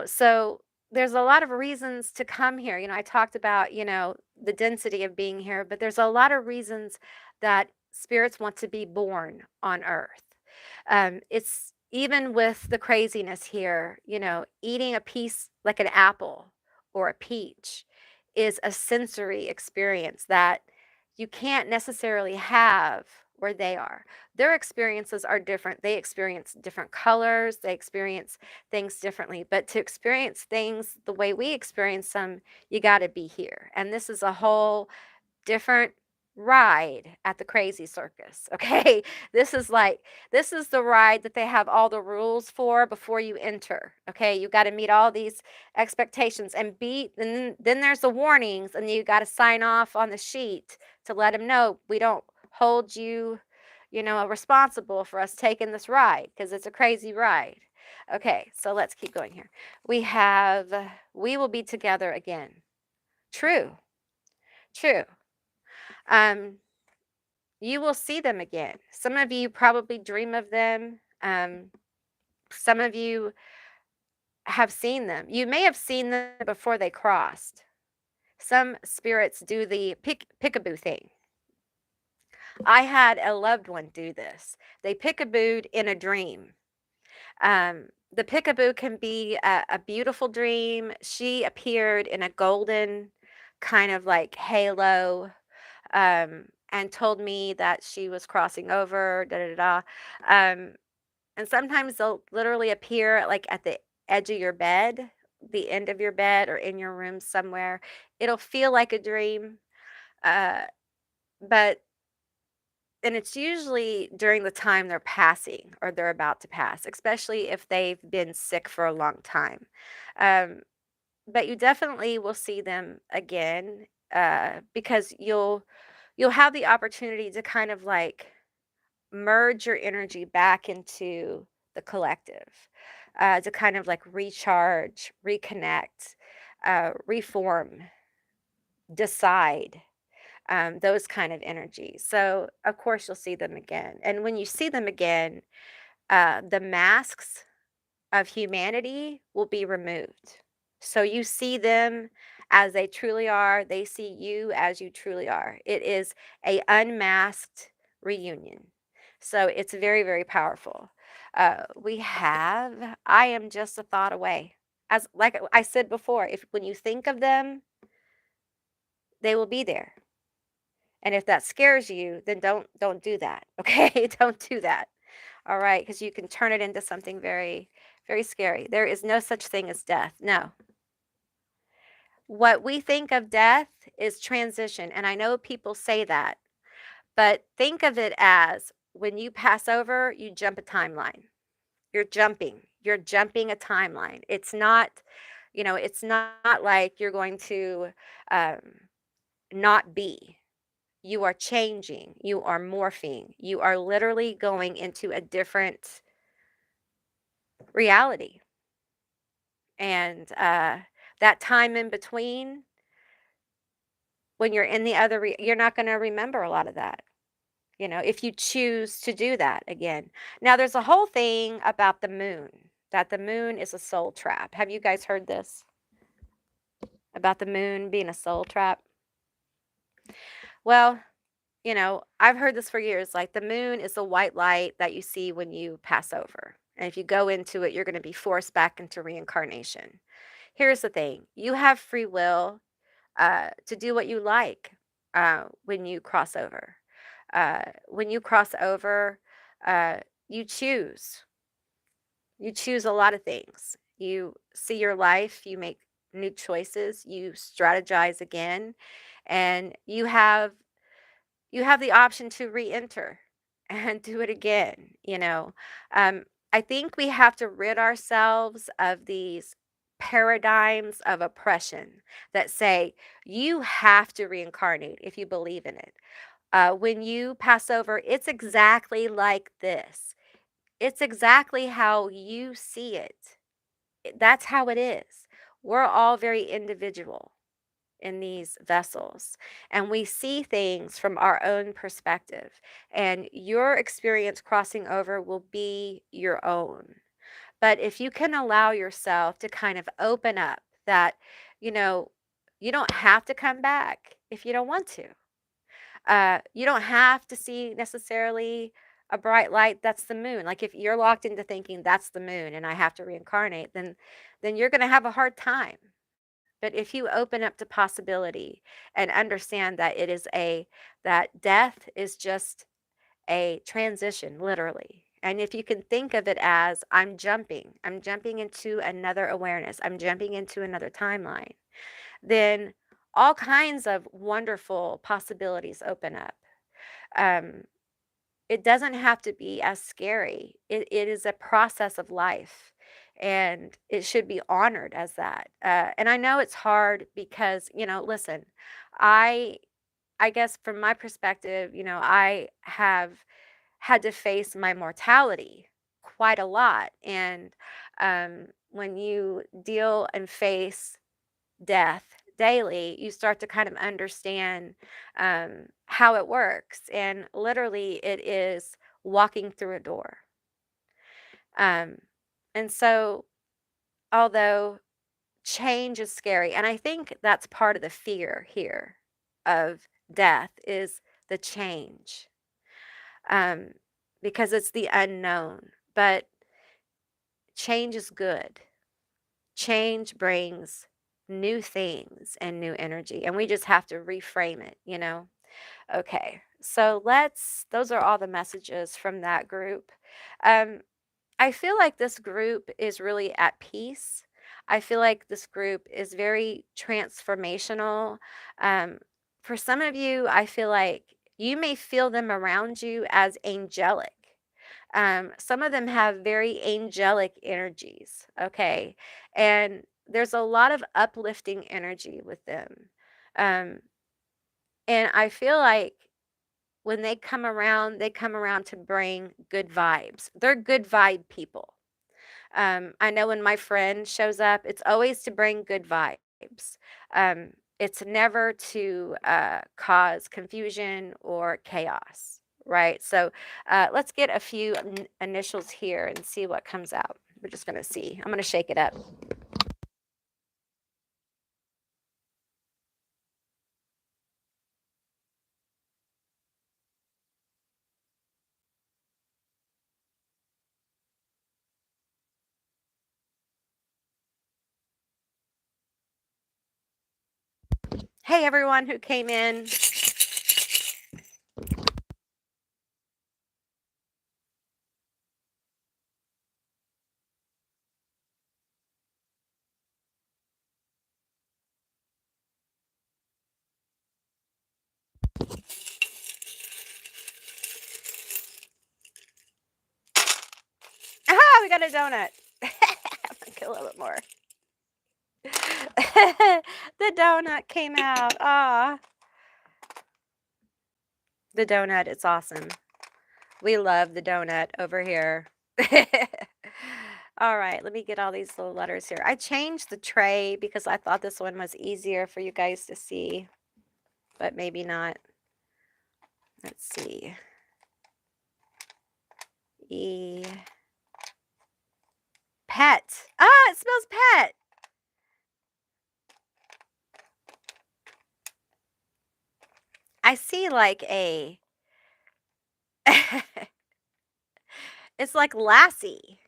So there's a lot of reasons to come here. I talked about, the density of being here, but there's a lot of reasons that spirits want to be born on Earth. It's even with the craziness here, eating a piece like an apple or a peach is a sensory experience that you can't necessarily have where they are. Their experiences are different. They experience different colors, they experience things differently. But to experience things the way we experience them, you got to be here. And this is a whole different ride at the crazy circus, okay? This is the ride that they have all the rules for before you enter, okay? You gotta meet all these expectations and then there's the warnings, and you gotta sign off on the sheet to let them know, "We don't hold you, responsible for us taking this ride because it's a crazy ride." Okay, so let's keep going here. We have, "We will be together again." True, true. Um, you will see them again. Some of you probably dream of them. Some of you have seen them. You may have seen them before they crossed. Some spirits do the pickaboo thing. I had a loved one do this. They pickabooed in a dream. The pickaboo can be a beautiful dream. She appeared in a golden kind of like halo, and told me that she was crossing over, da da da. And sometimes they'll literally appear like at the edge of your bed, the end of your bed, or in your room somewhere. It'll feel like a dream, uh, but and it's usually during the time they're passing or they're about to pass, especially if they've been sick for a long time. Um, but you definitely will see them again, because you'll have the opportunity to kind of like merge your energy back into the collective, to kind of like recharge, reconnect, reform, decide, those kind of energies. So, of course, you'll see them again. And when you see them again, the masks of humanity will be removed. So you see them as they truly are, they see you as you truly are. It is a unmasked reunion. So it's very, very powerful. We have I am just a thought away. As like I said before, if when you think of them, they will be there. And if that scares you, then don't do that. Okay? Don't do that. All right, because you can turn it into something very, very scary. There is no such thing as death. No. What we think of death is transition. And I know people say that, but think of it as when you pass over, you jump a timeline. You're jumping a timeline. It's not like you're going to um, not be. You are changing. You are morphing. You are literally going into a different reality. And that time in between, when you're in the other, you're not going to remember a lot of that, if you choose to do that again. Now, there's a whole thing about the moon, that the moon is a soul trap. Have you guys heard this about the moon being a soul trap? Well, I've heard this for years. Like the moon is the white light that you see when you pass over. And if you go into it, you're going to be forced back into reincarnation. Here's the thing, you have free will to do what you like. when you cross over. When you cross over, uh, you choose. You choose a lot of things. You see your life, you make new choices, you strategize again, and you have the option to re-enter and do it again, you know. Um, I think we have to rid ourselves of these paradigms of oppression that say you have to reincarnate if you believe in it. When you pass over, it's exactly like this. It's exactly how you see it. That's how it is. We're all very individual in these vessels, and we see things from our own perspective. And your experience crossing over will be your own. But if you can allow yourself to kind of open up that, you know, you don't have to come back if you don't want to. You don't have to see necessarily a bright light that's the moon. Like if you're locked into thinking that's the moon and I have to reincarnate, then you're going to have a hard time. But if you open up to possibility and understand that that death is just a transition, literally. And if you can think of it as I'm jumping into another awareness, I'm jumping into another timeline, then all kinds of wonderful possibilities open up. Um, it doesn't have to be as scary. It is a process of life, and it should be honored as that. And I know it's hard because, listen, I I guess from my perspective, I have had to face my mortality quite a lot. And when you deal and face death daily, you start to kind of understand how it works. And literally, it is walking through a door. Um, and so, although change is scary, and I think that's part of the fear here of death is the change, um, because it's the unknown. But change is good. Change brings new things and new energy, and we just have to reframe it. Okay, so those are all the messages from that group. Um, I feel like this group is really at peace. I feel like this group is very transformational. Um, for some of you, I feel like you may feel them around you as angelic. Some of them have very angelic energies, okay? And there's a lot of uplifting energy with them. Um, and I feel like when they come around to bring good vibes. They're good vibe people. I know when my friend shows up, it's always to bring good vibes. It's never to cause confusion or chaos, right? So let's get a few initials here and see what comes out. We're just going to see. I'm going to shake it up. Hey, everyone who came in. Ah, we got a donut. I'm going to get a little bit more. The donut came out. Ah, the donut, it's awesome. We love the donut over here. All right, let me get all these little letters here. I changed the tray because I thought this one was easier for you guys to see, but maybe not. Let's see. E. Pet. Ah, it smells pet. I see like it's like Lassie.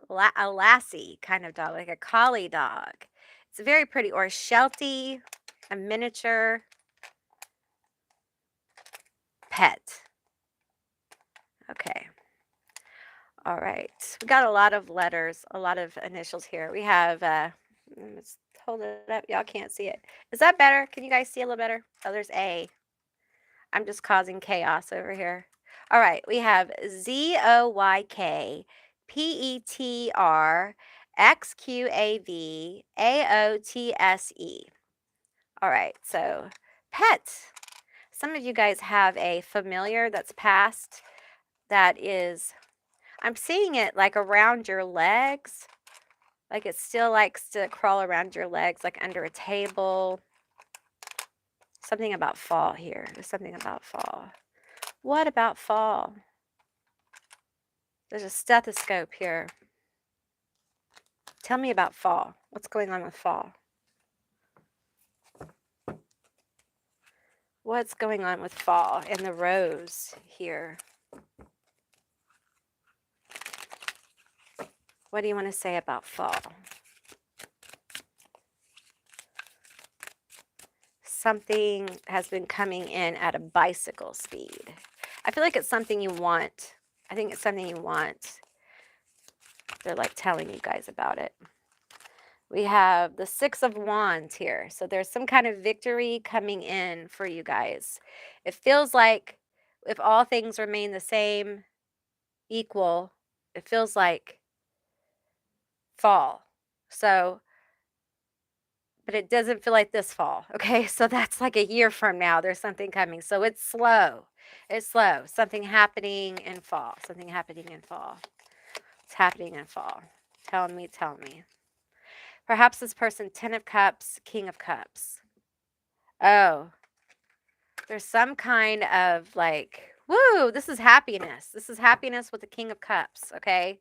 A lassie kind of dog, like a collie dog. It's very pretty, or a Sheltie, a miniature. pet. Okay. All right. We got a lot of letters, a lot of initials here. We have, let's hold it up. Y'all can't see it. Is that better? Can you guys see a little better? Oh, there's A. I'm just causing chaos over here. All right. We have ZOYKPETRXQAVAOTSE. All right. So, pet. Some of you guys have a familiar that's passed that is, I'm seeing it like around your legs. Like it still likes to crawl around your legs, like under a table. Something about fall here. There's something about fall. What about fall? There's a stethoscope here. Tell me about fall. What's going on with fall? What's going on with fall and the rose here? What do you want to say about fall? Something has been coming in at a bicycle speed. I feel like it's something you want. I think it's something you want. They're like telling you guys about it. We have the Six of Wands here. So there's some kind of victory coming in for you guys. It feels like if all things remain the same, equal, it feels like fall. So, but it doesn't feel like this fall. Okay. So that's like a year from now. There's something coming. So it's slow. It's slow. Something happening in fall. Something happening in fall. It's happening in fall. Tell me, tell me. Perhaps this person, 10 of Cups, King of Cups. Oh, there's some kind of like, woo, this is happiness. This is happiness with the King of Cups, okay?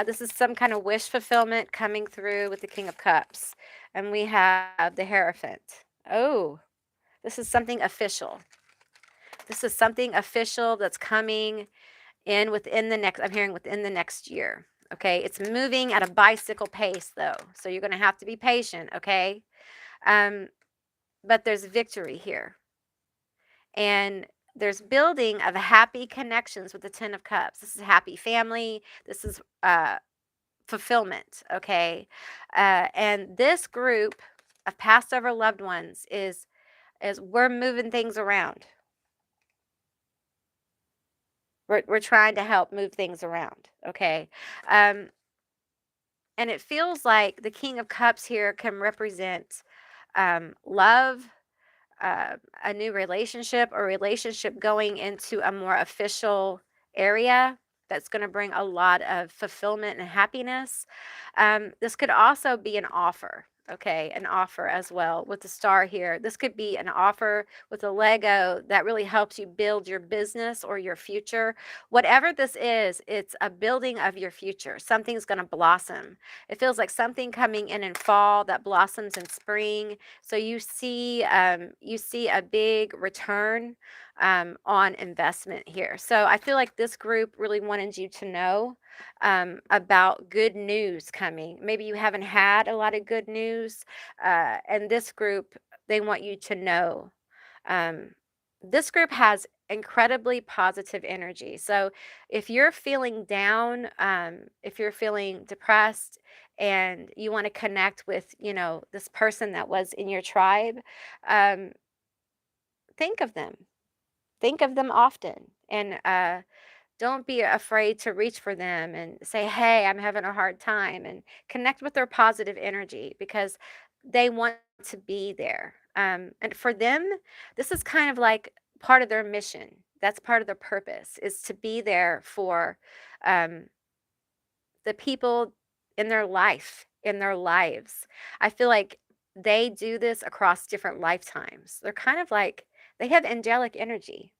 This is some kind of wish fulfillment coming through with the King of Cups. And we have the Hierophant. Oh, this is something official. This is something official that's coming in within the next, I'm hearing within the next year. Okay, it's moving at a bicycle pace though, so you're going to have to be patient. Okay, but there's victory here, and there's building of happy connections with the 10 of Cups. This is happy family. This is fulfillment. Okay, and this group of passed over loved ones is we're moving things around. We're trying to help move things around. Okay. And it feels like the King of Cups here can represent love, a new relationship, or relationship going into a more official area that's going to bring a lot of fulfillment and happiness. This could also be an offer. Okay, an offer as well with the star here. This could be an offer with a Lego that really helps you build your business or your future. Whatever this is, it's a building of your future. Something's going to blossom. It feels like something coming in fall that blossoms in spring. So you see a big return on investment here. So I feel like this group really wanted you to know about good news coming. Maybe you haven't had a lot of good news, and this group, they want you to know. Um, this group has incredibly positive energy. So if you're feeling down, if you're feeling depressed, and you want to connect with, this person that was in your tribe, um, think of them. Think of them often, and don't be afraid to reach for them and say, "Hey, I'm having a hard time," and connect with their positive energy because they want to be there. And for them, this is kind of like part of their mission. That's part of their purpose is to be there for um, the people in their life, in their lives. I feel like they do this across different lifetimes. They're kind of like they have angelic energy.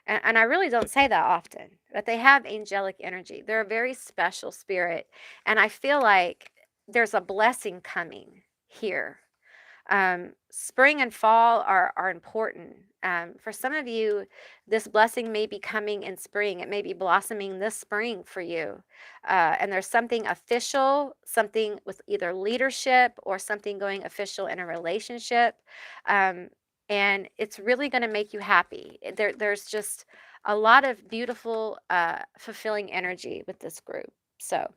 And I really don't say that often, but they have angelic energy. They're a very special spirit. And I feel like there's a blessing coming here. Spring and fall are important. For some of you, this blessing may be coming in spring. It may be blossoming this spring for you. And there's something official, something with either leadership or something going official in a relationship. Um, and it's really going to make you happy. There's just a lot of beautiful, fulfilling energy with this group. So,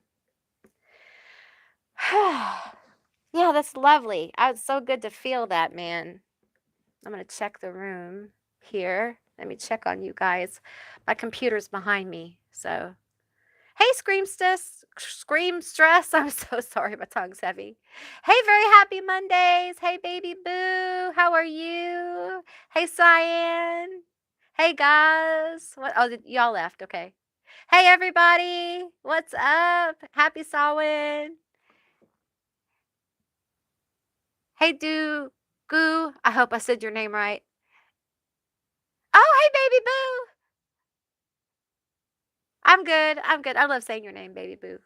yeah, that's lovely. It's so good to feel that, man. I'm going to check the room here. Let me check on you guys. My computer's behind me. So, hey, Scream Stress. I'm so sorry. My tongue's heavy. Hey, very happy Mondays. Hey, baby boo. How are you? Hey, Cyan. Hey, guys. What? Oh, y'all left. Okay. Hey, everybody. What's up? Happy Samhain. Hey, Goo. I hope I said your name right. Oh, hey, baby boo. I'm good. I'm good. I love saying your name, baby boo.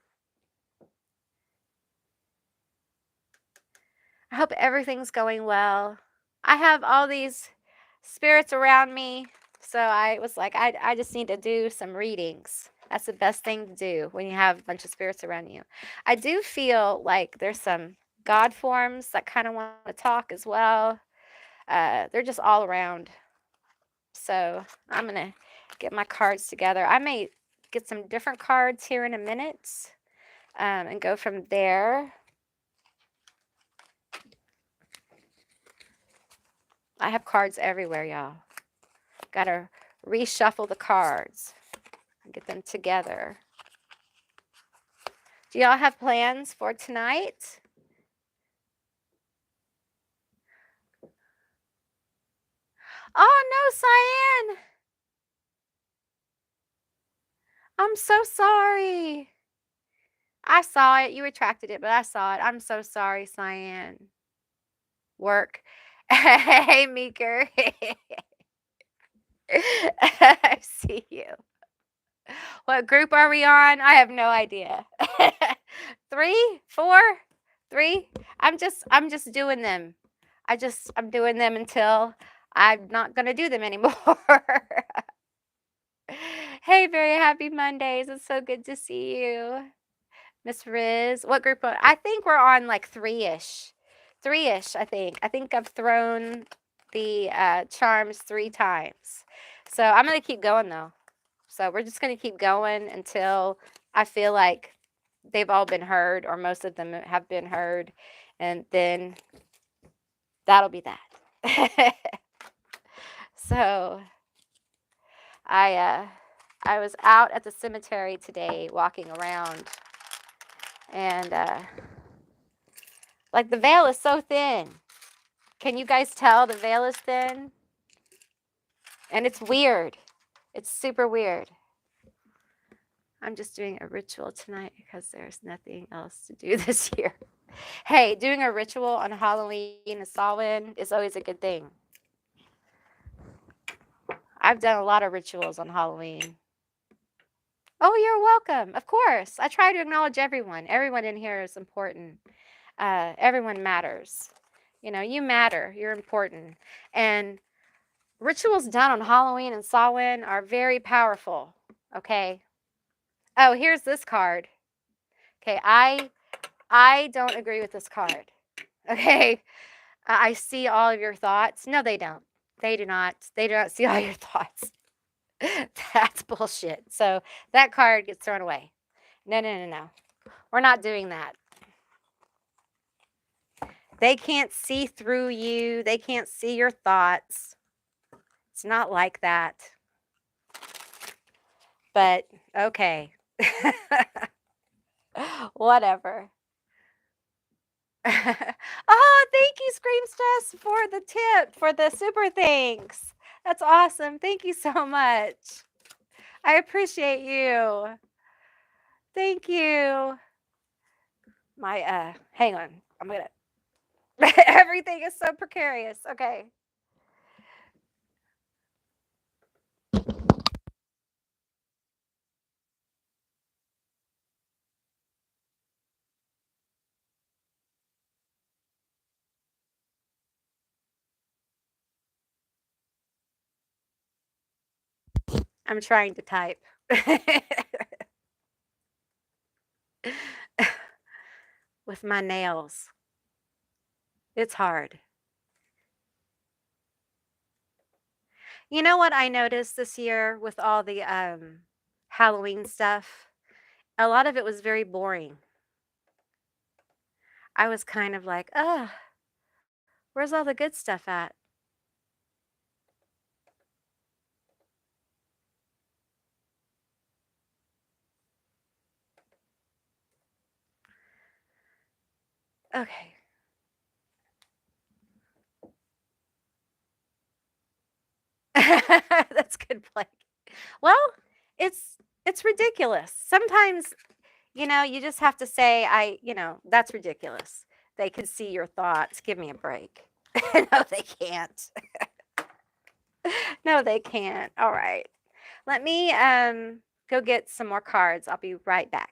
I hope everything's going well. I have all these spirits around me, so I was like, I just need to do some readings. That's the best thing to do when you have a bunch of spirits around you. I do feel like there's some God forms that kind of want to talk as well. They're just all around. So I'm going to get my cards together. I may get some different cards here in a minute, and go from there. I have cards everywhere, y'all. Gotta reshuffle the cards and get them together. Do y'all have plans for tonight? Oh no, Cyan! I'm so sorry. I saw it. You retracted it, but I saw it. I'm so sorry, Cyan. Work. Hey, Meeker. I see you. What group are we on? I have no idea. 3, 4, 3. I'm just doing them. I'm doing them until I'm not gonna do them anymore. Hey, very happy Mondays. It's so good to see you. Miss Riz. What group I think we're on like 3-ish. 3-ish, I think. I think I've thrown the charms 3 times. So I'm gonna keep going though. So we're just going to keep going until I feel like they've all been heard, or most of them have been heard, and then that'll be that. So I was out at the cemetery today walking around, and like the veil is so thin. Can you guys tell the veil is thin? And it's weird. It's super weird. I'm just doing a ritual tonight because there's nothing else to do this year. Hey, doing a ritual on Halloween and Samhain is always a good thing. I've done a lot of rituals on Halloween. Oh, you're welcome. Of course. I try to acknowledge everyone. Everyone in here is important. Everyone matters. You know, you matter. You're important. And rituals done on Halloween and Samhain are very powerful. Okay. Oh, here's this card. Okay, I don't agree with this card. Okay. I see all of your thoughts. No, they don't. They do not. They do not see all your thoughts. That's bullshit. So that card gets thrown away. No, no, no, no. We're not doing that. They can't see through you. They can't see your thoughts. It's not like that. But okay. Whatever. Oh, thank you, Scream Stress, for the tip, for the super thanks. That's awesome. Thank you so much. I appreciate you. Thank you. Hang on. I'm gonna everything is so precarious. Okay. I'm trying to type. With my nails. It's hard. You know what I noticed this year with all the, Halloween stuff? A lot of it was very boring. I was kind of like, "Ugh, where's all the good stuff at?" Okay. That's good play. Well, it's it's ridiculous. Sometimes, you just have to say, "That's ridiculous." They can see your thoughts. Give me a break. No, they can't. No, they can't. All right. Let me, go get some more cards. I'll be right back.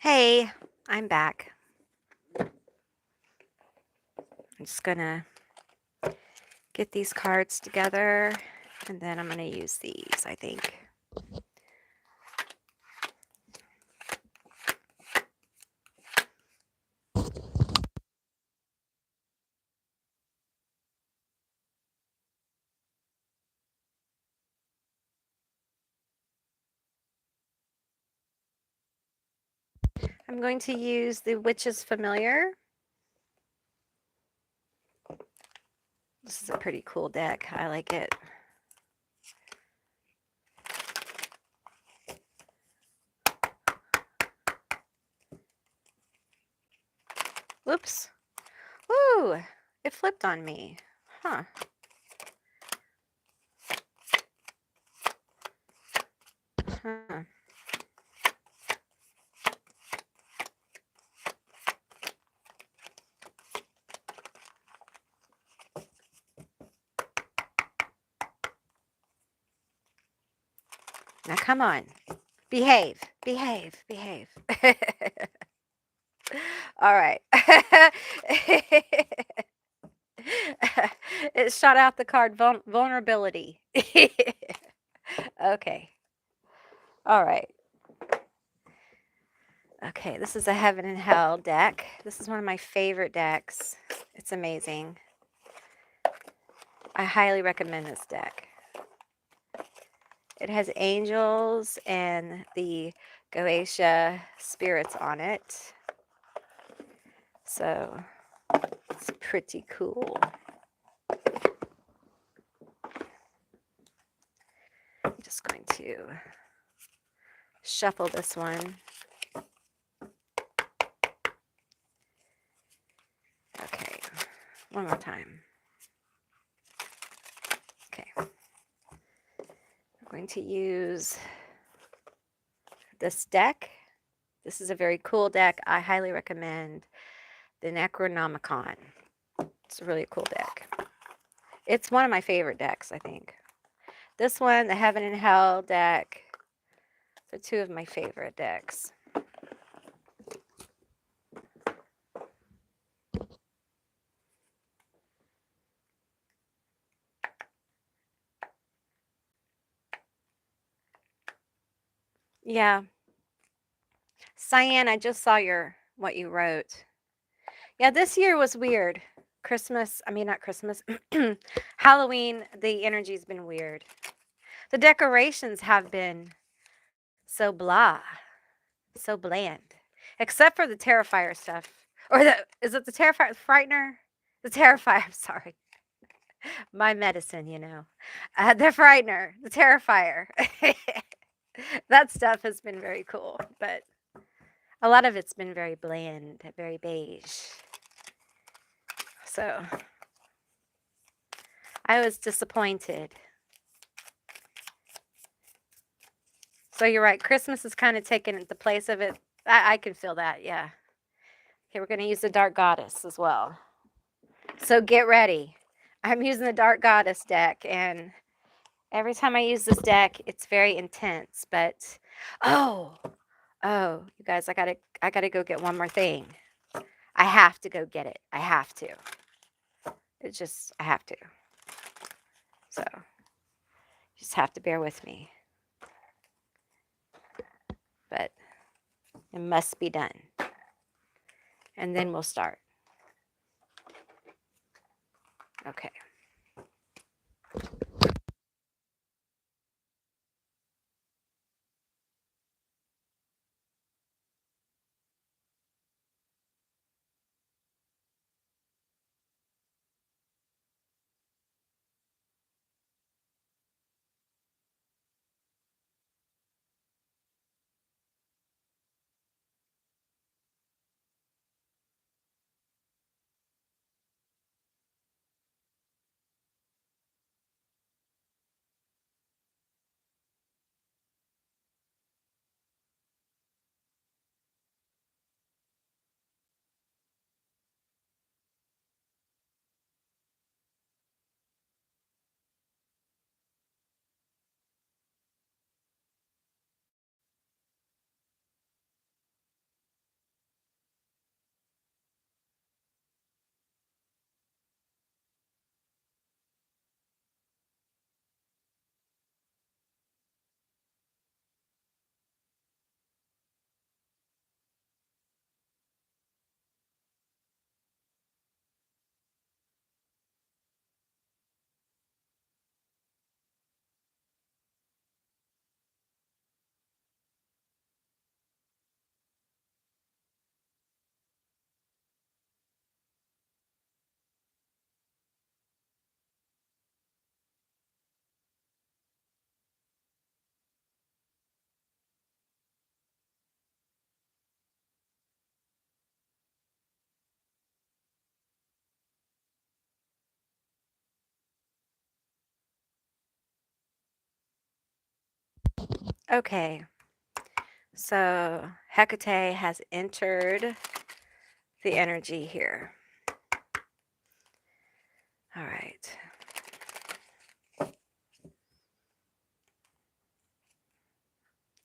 Hey, I'm back. I'm just gonna get these cards together and then I'm gonna use these, I think. I'm going to use the Witch's Familiar. This is a pretty cool deck. I like it. Whoops. Woo! It flipped on me. Huh. Huh. Now come on. Behave. Behave. Behave. All right. It shot out the card vulnerability. Okay. All right. Okay, this is a Heaven and Hell deck. This is one of my favorite decks. It's amazing. I highly recommend this deck. It has angels and the Goetia spirits on it. So it's pretty cool. I'm just going to shuffle this one. Okay, one more time. Okay. I'm going to use this deck. This is a very cool deck. I highly recommend the Necronomicon. It's a really cool deck. It's one of my favorite decks, I think. This one, the Heaven and Hell deck, are two of my favorite decks. Yeah. Cyan, I just saw what you wrote. Yeah, this year was weird. Not Christmas. Halloween, the energy's been weird. The decorations have been so blah, so bland. Except for the Terrifier stuff. Is it the Terrifier, Frightener? The Terrifier, I'm sorry. My medicine, the Frightener, the Terrifier. That stuff has been very cool, but a lot of it's been very bland, very beige. So I was disappointed. So you're right. Christmas is kind of taking the place of it. I can feel that. Yeah. Okay, we're going to use the Dark Goddess as well. So get ready. I'm using the Dark Goddess deck, and every time I use this deck, it's very intense. But oh, you guys, I gotta go get one more thing. I have to go get it. I have to. I have to. So, just have to bear with me. But it must be done. And then we'll start. Okay. Okay, so Hecate has entered the energy here. All right.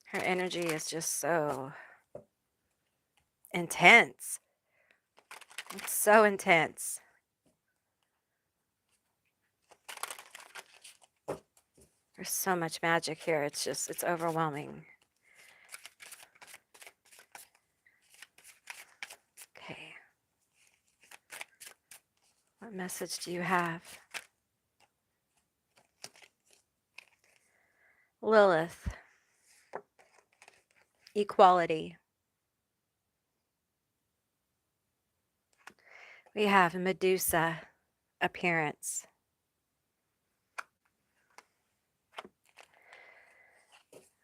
Her energy is just so intense. It's so intense. There's so much magic here. It's overwhelming. Okay. What message do you have? Lilith. Equality. We have Medusa appearance.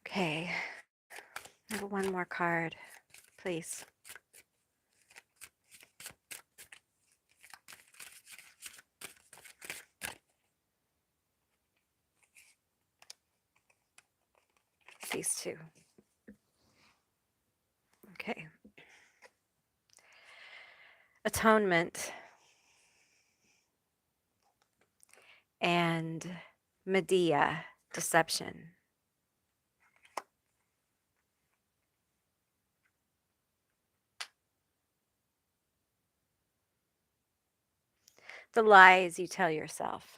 Okay. One more card, please. These two. Okay. Atonement and Medea, deception. The lies you tell yourself.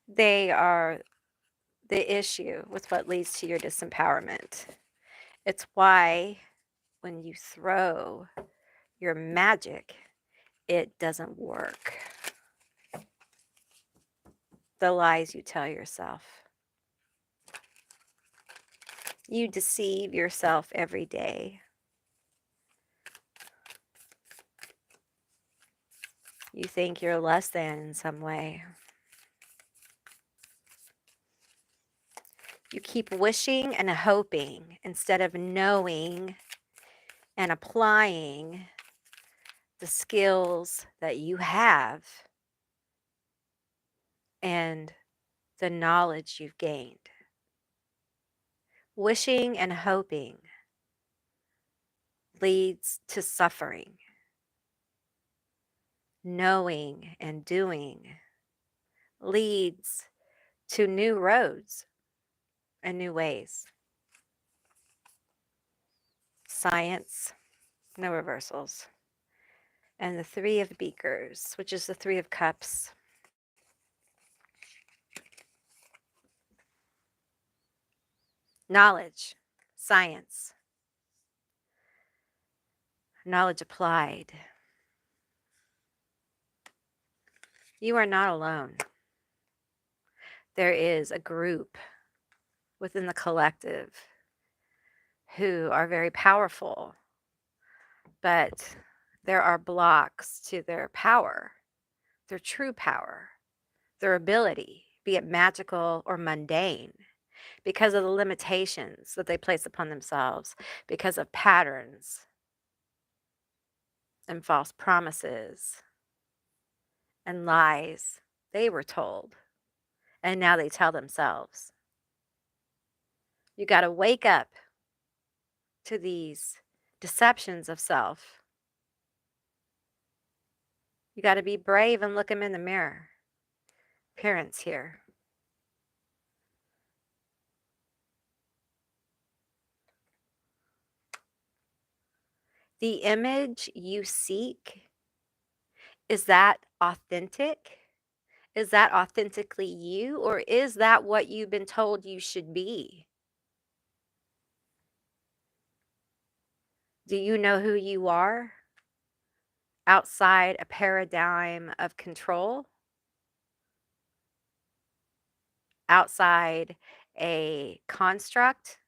They are the issue with what leads to your disempowerment. It's why when you throw your magic, it doesn't work. The lies you tell yourself. You deceive yourself every day. You think you're less than in some way. You keep wishing and hoping instead of knowing and applying the skills that you have and the knowledge you've gained. Wishing and hoping leads to suffering. Knowing and doing leads to new roads and new ways. Science, no reversals. And the Three of Beakers, which is the Three of Cups. Knowledge, science, knowledge applied. You are not alone. There is a group within the collective who are very powerful, but there are blocks to their power, their true power, their ability, be it magical or mundane, because of the limitations that they place upon themselves, because of patterns and false promises and lies they were told, and now they tell themselves. You got to wake up to these deceptions of self. You got to be brave and look them in the mirror. Parents here. The image you seek, is that authentic? Is that authentically you, or is that what you've been told you should be? Do you know who you are outside a paradigm of control? Outside a construct?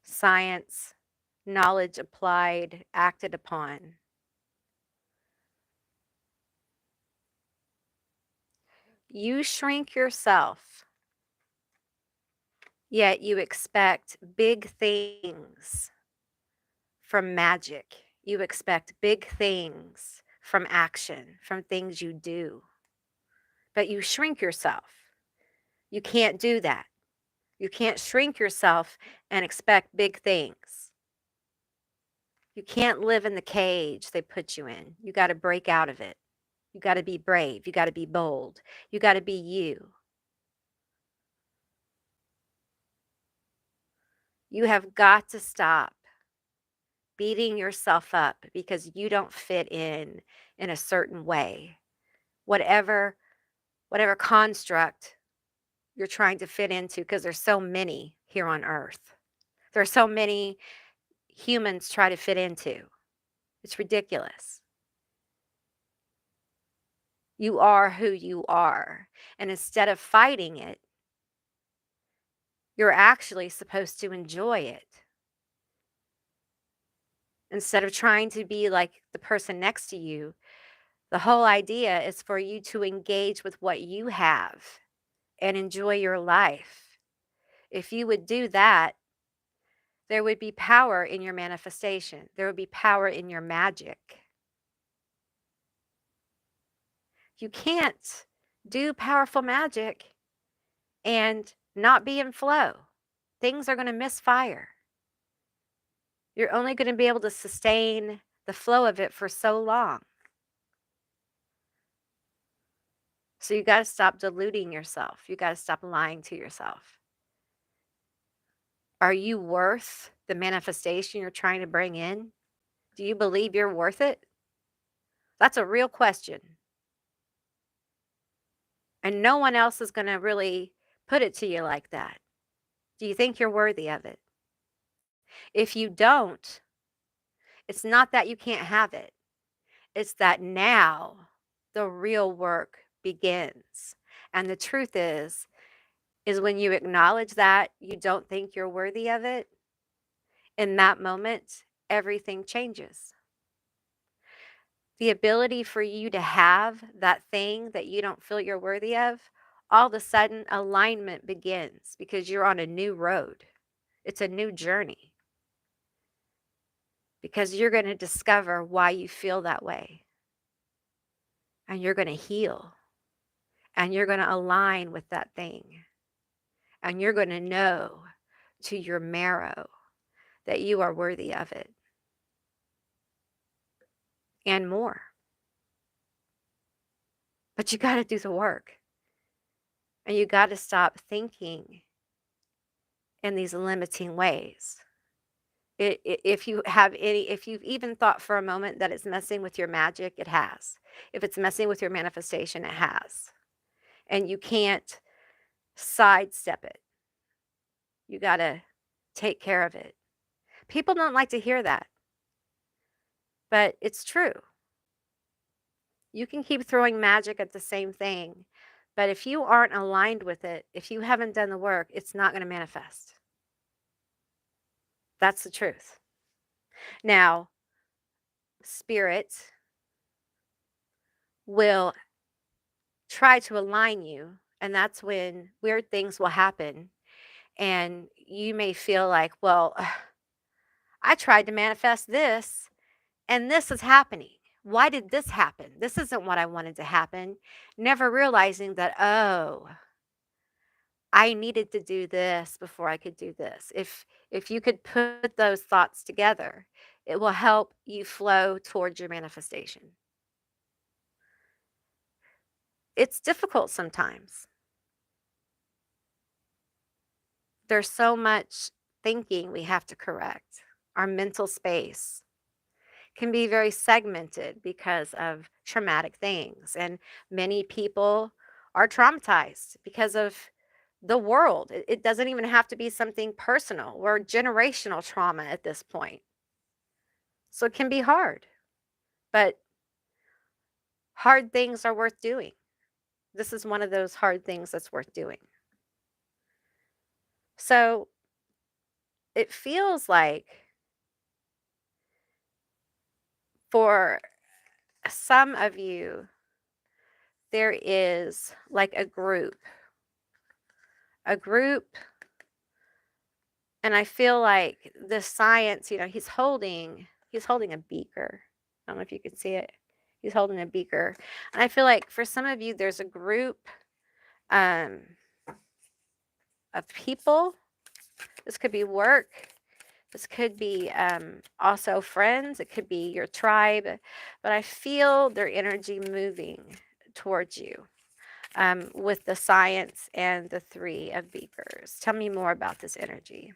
Science, knowledge applied, acted upon. You shrink yourself. yet you expect big things from magic. You expect big things from action, from things you do, but you shrink yourself. You can't do that. You can't shrink yourself and expect big things. You can't live in the cage they put you in. You got to break out of it. You got to be brave. You got to be bold. You got to be you. You have got to stop beating yourself up because you don't fit in a certain way. Whatever whatever construct you're trying to fit into, because there's so many here on earth. There's so many humans try to fit into. It's ridiculous. You are who you are. And instead of fighting it, you're actually supposed to enjoy it. Instead of trying to be like the person next to you, the whole idea is for you to engage with what you have and enjoy your life. If you would do that, there would be power in your manifestation. There would be power in your magic. You can't do powerful magic and not be in flow. Things are going to misfire. You're only going to be able to sustain the flow of it for so long. So you got to stop deluding yourself. You got to stop lying to yourself. Are you worth the manifestation you're trying to bring in? Do you believe you're worth it? That's a real question. And no one else is going to really put it to you like that. Do you think you're worthy of it? If you don't, it's not that you can't have it. It's that now the real work begins. And the truth is when you acknowledge that you don't think you're worthy of it, in that moment, everything changes. The ability for you to have that thing that you don't feel you're worthy of, all of a sudden alignment begins because you're on a new road. It's a new journey because you're going to discover why you feel that way. And you're going to heal and you're going to align with that thing. And you're going to know to your marrow that you are worthy of it and more. But you got to do the work. And you got to stop thinking in these limiting ways. If you have any, if you've even thought for a moment that it's messing with your magic, it has. If it's messing with your manifestation, it has. And you can't sidestep it. You got to take care of it. People don't like to hear that, but it's true. You can keep throwing magic at the same thing, but if you aren't aligned with it, if you haven't done the work, it's not going to manifest. That's the truth. Now, spirit will try to align you, and that's when weird things will happen. And you may feel like, well, I tried to manifest this, and this is happening. Why did this happen? This isn't what I wanted to happen. Never realizing that, oh, I needed to do this before I could do this. If you could put those thoughts together, it will help you flow towards your manifestation. It's difficult sometimes. There's so much thinking we have to correct. Our mental space can be very segmented because of traumatic things. And many people are traumatized because of the world. It doesn't even have to be something personal or generational trauma at this point. So it can be hard, but hard things are worth doing. This is one of those hard things that's worth doing. So it feels like for some of you, there is like a group And I feel like the science, he's holding a beaker. I don't know if you can see it. He's holding a beaker. And I feel like for some of you, there's a group um, of people. This could be work. This could be also friends. It could be your tribe. But I feel their energy moving towards you with the science and the 3 of beakers. Tell me more about this energy.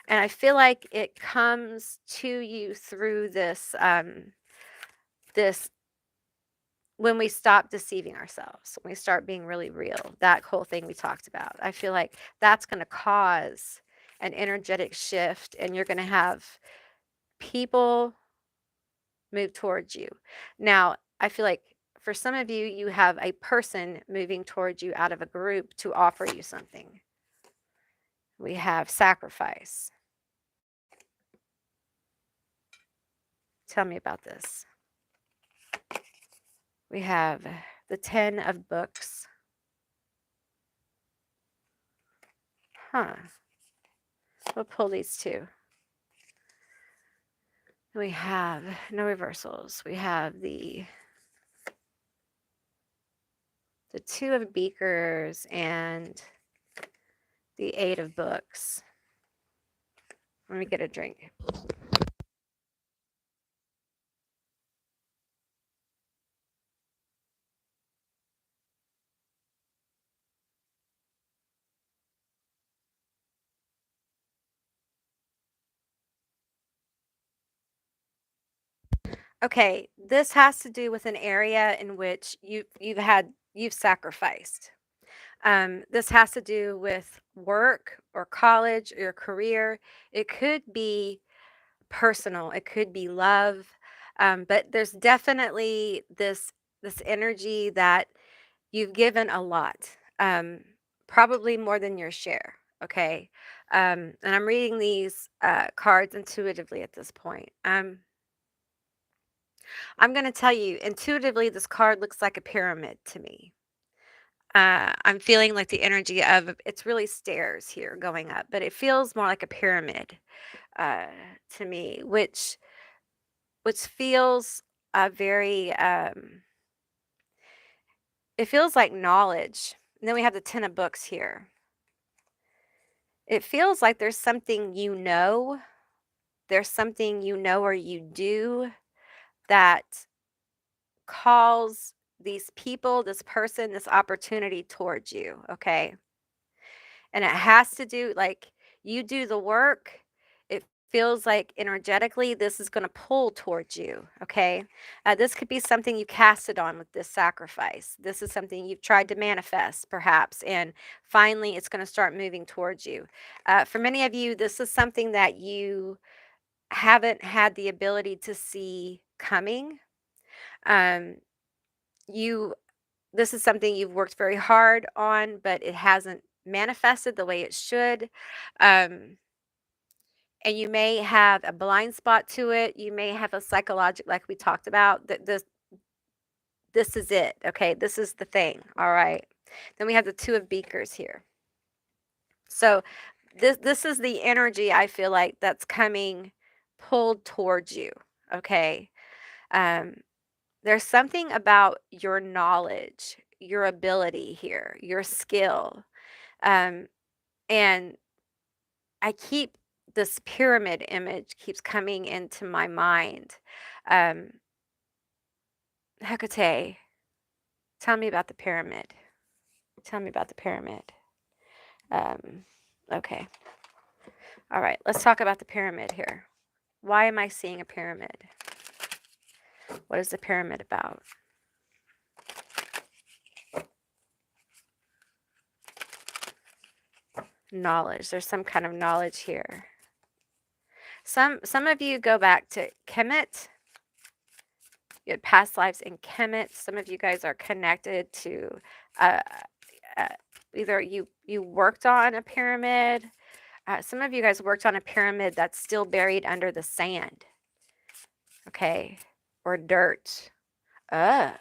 And I feel like it comes to you through this when we stop deceiving ourselves, when we start being really real, that whole thing we talked about. I feel like that's going to cause an energetic shift, and you're going to have people move towards you. Now, I feel like for some of you, you have a person moving towards you out of a group to offer you something. We have sacrifice. Tell me about this. We have the 10 of books. Huh. We'll pull these 2. We have no reversals. We have the 2 of beakers and the 8 of books. Let me get a drink. Okay, this has to do with an area in which you've sacrificed. This has to do with work or college or your career. It could be personal. It could be love. But there's definitely this energy that you've given a lot, probably more than your share. Okay. And I'm reading these cards intuitively at this point. I'm going to tell you intuitively, this card looks like a pyramid to me. I'm feeling like the energy of it's really stairs here going up, but it feels more like a pyramid uh, to me, which feels very. It feels like knowledge. And then we have the 10 of books here. It feels like there's something there's something or you do that calls these people, this person, this opportunity towards you, okay? And it has to do like you do the work. It feels like energetically this is going to pull towards you, okay? This could be something you casted on with this sacrifice. This is something you've tried to manifest, perhaps, and finally it's going to start moving towards you. For many of you, this is something that you haven't had the ability to see coming. Um, you this is something you've worked very hard on, but it hasn't manifested the way it should. Um, and you may have a blind spot to it. You may have a psychological, like we talked about, that this is it. Okay, this is the thing. All right. Then we have the 2 of beakers here. So this is the energy I feel like that's coming pulled towards you. Okay. Um, there's something about your knowledge, your ability here, your skill. Um, and I keep this pyramid image keeps coming into my mind. Um, Hecate, tell me about the pyramid. Tell me about the pyramid. Um, okay. All right. Let's talk about the pyramid here. Why am I seeing a pyramid? What is the pyramid about? Knowledge. There's some kind of knowledge here. Some of you go back to Kemet. You had past lives in Kemet. Some of you guys are connected to uh, uh, either you worked on a pyramid. Some of you guys worked on a pyramid that's still buried under the sand. Okay, or dirt. Oh,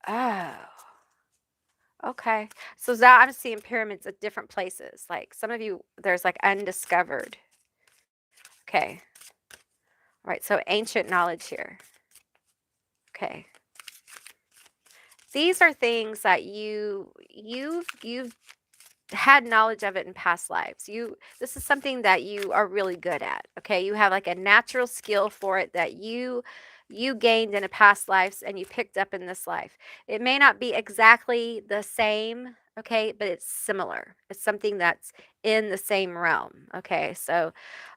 oh. Okay. So now I'm seeing pyramids at different places. Like some of you, there's like undiscovered. Okay. All right. So ancient knowledge here. Okay. These are things that you've had knowledge of it in past lives. This is something that you are really good at. Okay. You have like a natural skill for it that you gained in a past lives and you picked up in this life. It may not be exactly the same, okay, but it's similar. It's something that's in the same realm. Okay. So,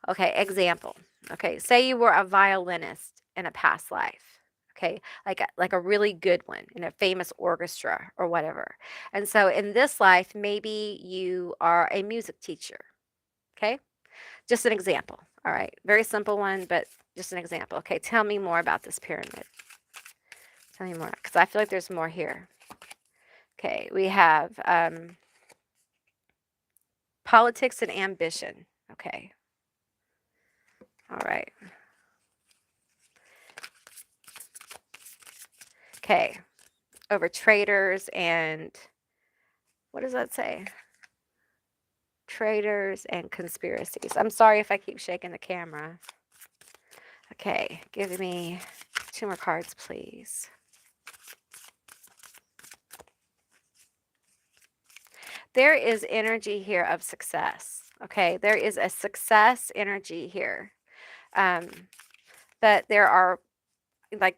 okay, example. Okay, say you were a violinist in a past life. Okay, like a really good one in a famous orchestra or whatever. And so in this life, maybe you are a music teacher. Okay. Just an example. All right. Very simple one, but just an example. Okay. Tell me more about this pyramid. Tell me more because I feel like there's more here. Okay. We have politics and ambition. Okay. All right. Okay. Over traders and what does that say? Traders and conspiracies. I'm sorry if I keep shaking the camera. Okay. Give me 2 more cards, please. There is energy here of success. Okay, there is a success energy here. Um, but there are like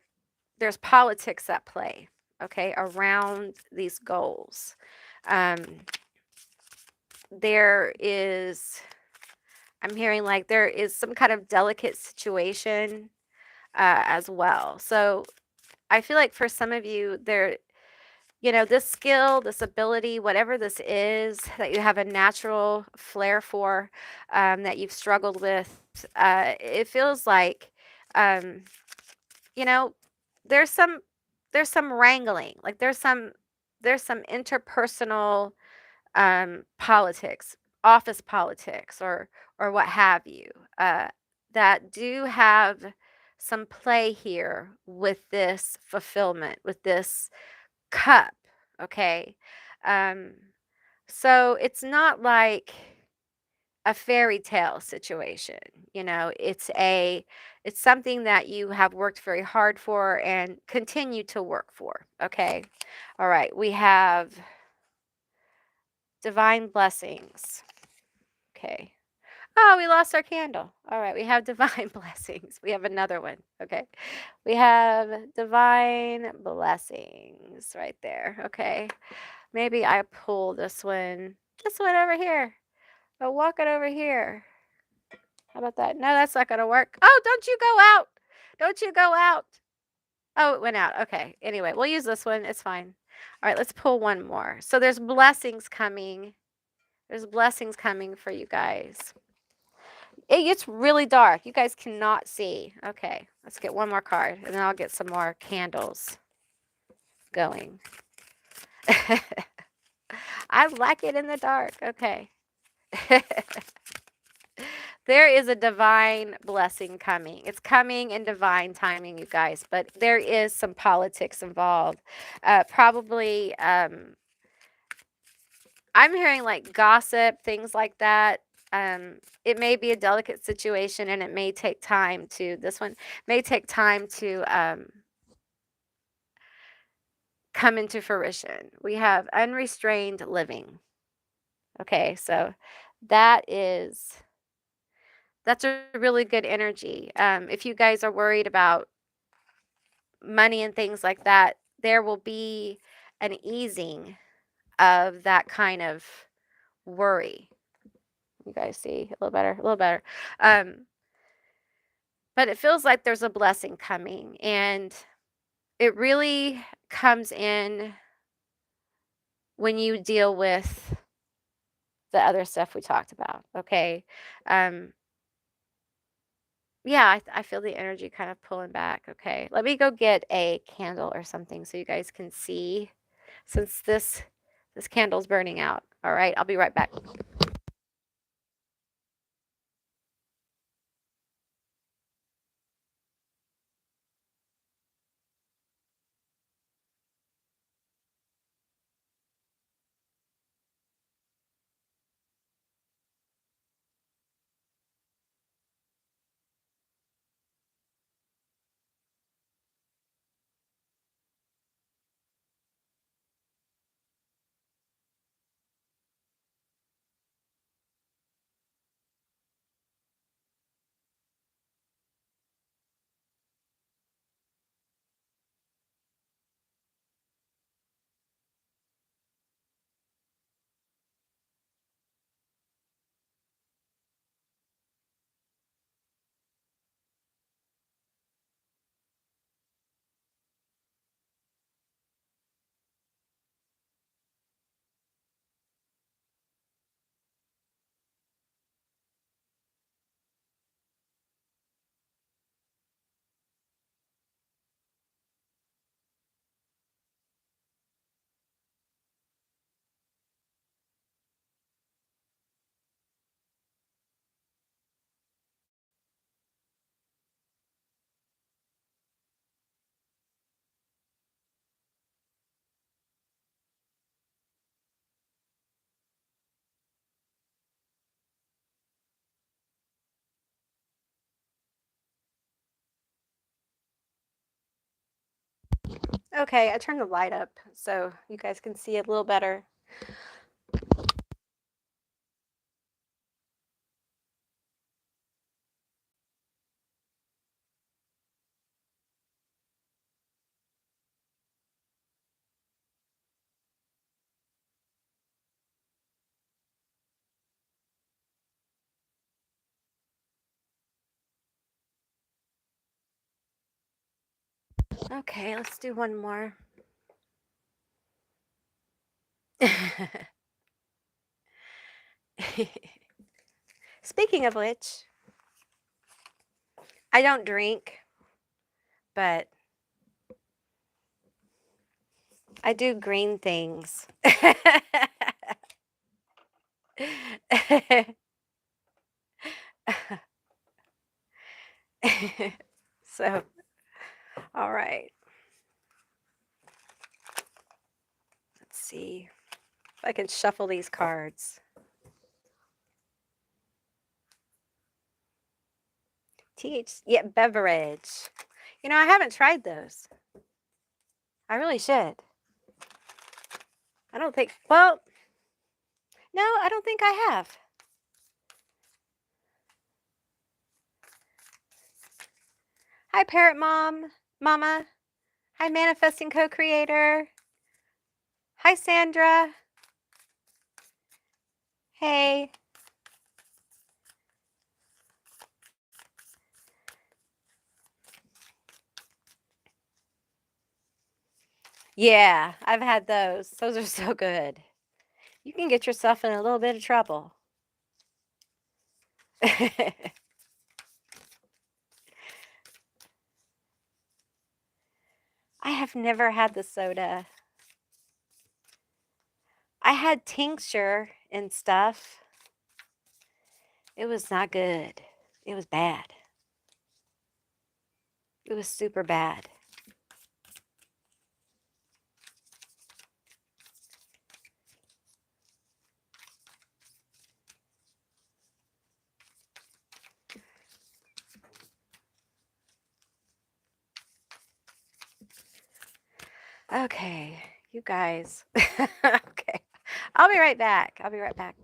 there's politics at play, okay, around these goals. Um, there is I'm hearing like there is some kind of delicate situation as well. So I feel like for some of you, this skill, this ability, whatever this is that you have a natural flair for, that you've struggled with, it feels like, um, you know, there's some there's some wrangling, like there's some interpersonal politics, office politics, or what have you, uh, that do have some play here with this fulfillment, with this cup, okay? Um, so it's not like a fairy tale situation, it's something that you have worked very hard for and continue to work for, okay? All right, we have divine blessings. Okay. Oh, we lost our candle. All right, we have divine blessings. We have another one. Okay. We have divine blessings right there. Okay. Maybe I pull this one over here. I'll walk it over here. How about that? No, that's not going to work. Oh, don't you go out. Don't you go out. Oh, it went out. Okay. Anyway, we'll use this one. It's fine. All right, let's pull one more. So there's blessings coming. There's blessings coming for you guys. It gets really dark. You guys cannot see. Okay, let's get one more card and then I'll get some more candles going. I like it in the dark. Okay. There is a divine blessing coming. It's coming in divine timing, you guys, but there is some politics involved. Probably, I'm hearing like gossip, things like that. It may be a delicate situation and it may take time this one may take time to come into fruition. We have unrestrained living. Okay, so that is that's a really good energy. If you guys are worried about money and things like that, there will be an easing of that kind of worry. You guys see a little better, a little better. But it feels like there's a blessing coming, and it really comes in when you deal with the other stuff we talked about. Okay. Um, yeah, I feel the energy kind of pulling back. Okay. Let me go get a candle or something so you guys can see since this candle's burning out. All right. I'll be right back. Okay, I turned the light up so you guys can see it a little better. Okay, let's do one more. Speaking of which, I don't drink, but I do green things. So, all right. Let's see if I can shuffle these cards. Yeah, beverage. You know, I haven't tried those. I really should. I don't think, well, no, I don't think I have. Hi, Parrot Mama. Hi, Manifesting Co-Creator. Hi, Sandra. Hey. Yeah, I've had those. Those are so good. You can get yourself in a little bit of trouble. I have never had the soda. I had tincture and stuff. It was not good. It was bad. It was super bad. Okay, you guys. Okay. I'll be right back. I'll be right back.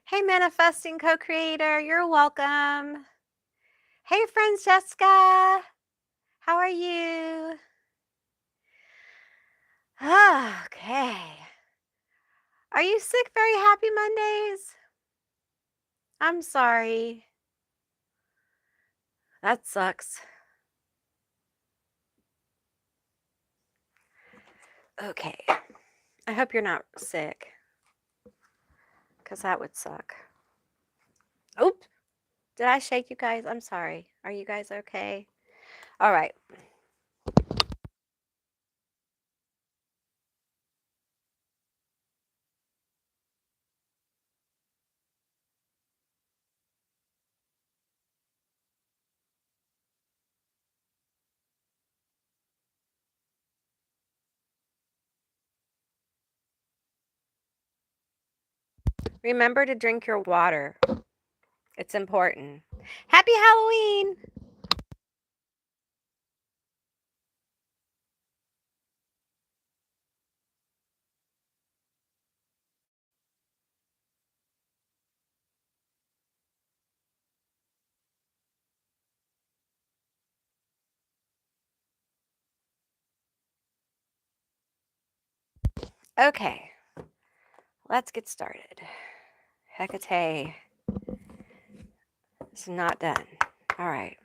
Hey, Manifesting Co-Creator, you're welcome. Hey, Francesca, how are you? Okay. Are you sick? Very happy Mondays? I'm sorry. That sucks. Okay. I hope you're not sick, because that would suck. Oop. Did I shake you guys? I'm sorry. Are you guys okay? All right. Remember to drink your water. It's important. Happy Halloween! Okay, let's get started. Hecate is not done. All right.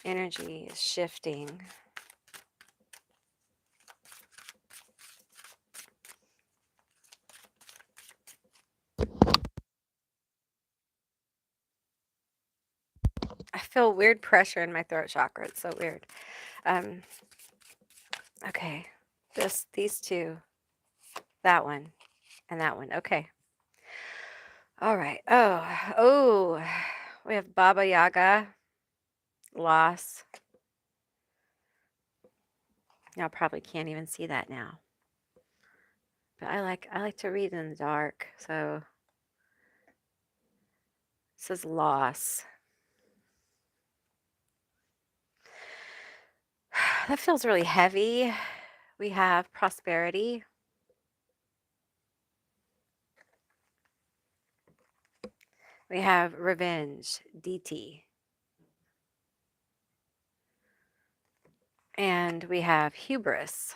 Energy is shifting. I feel weird pressure in my throat chakra. It's so weird. Um, okay, these two, that one, and that one. Okay. All right. Oh, we have Baba Yaga, loss. Y'all probably can't even see that now, but I like to read in the dark. So it says loss. That feels really heavy. We have prosperity. We have revenge, DT. And we have hubris.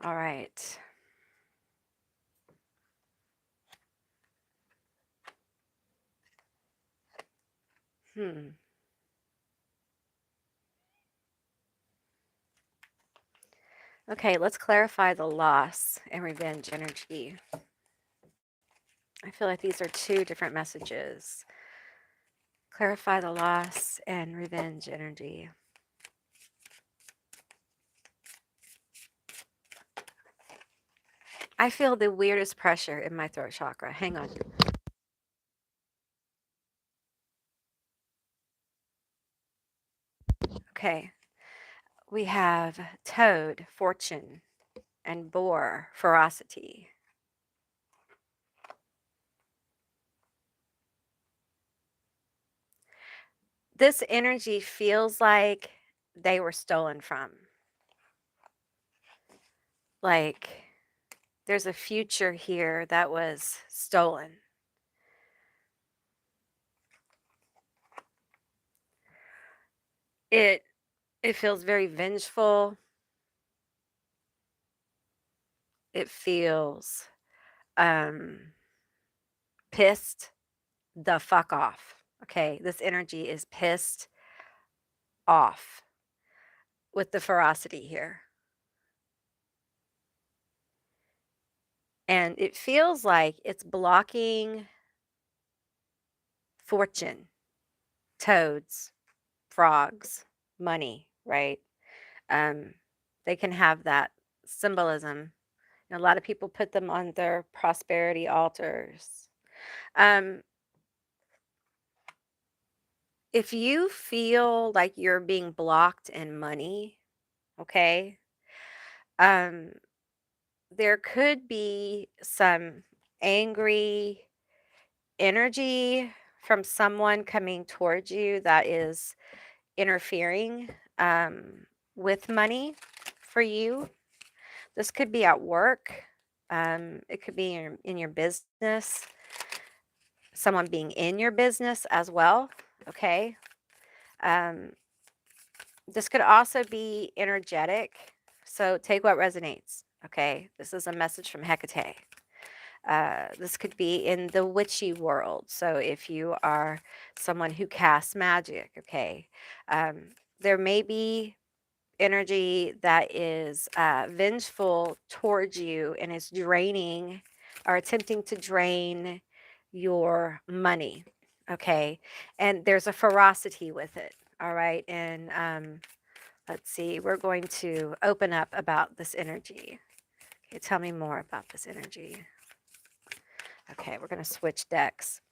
All right. Okay, let's clarify the loss and revenge energy. I feel like these are two different messages. Clarify the loss and revenge energy. I feel the weirdest pressure in my throat chakra. Hang on. Okay. We have toad, fortune, and boar, ferocity. This energy feels like they were stolen from. Like there's a future here that was stolen. It feels very vengeful. It feels pissed the fuck off. Okay, this energy is pissed off with the ferocity here. And it feels like it's blocking fortune, toads, frogs, money, right? Um, they can have that symbolism. A lot of people put them on their prosperity altars. Um, if you feel like you're being blocked in money, okay, um, there could be some angry energy from someone coming towards you that is interfering with money for you. This could be at work. It could be in your business, someone being in your business as well. Okay. Um, this could also be energetic. So take what resonates. Okay. This is a message from Hecate. This could be in the witchy world. So if you are someone who casts magic, okay, there may be energy that is vengeful towards you and is draining or attempting to drain your money. Okay. And there's a ferocity with it. All right. And let's see, we're going to open up about this energy. Okay. Tell me more about this energy. Okay. We're going to switch decks.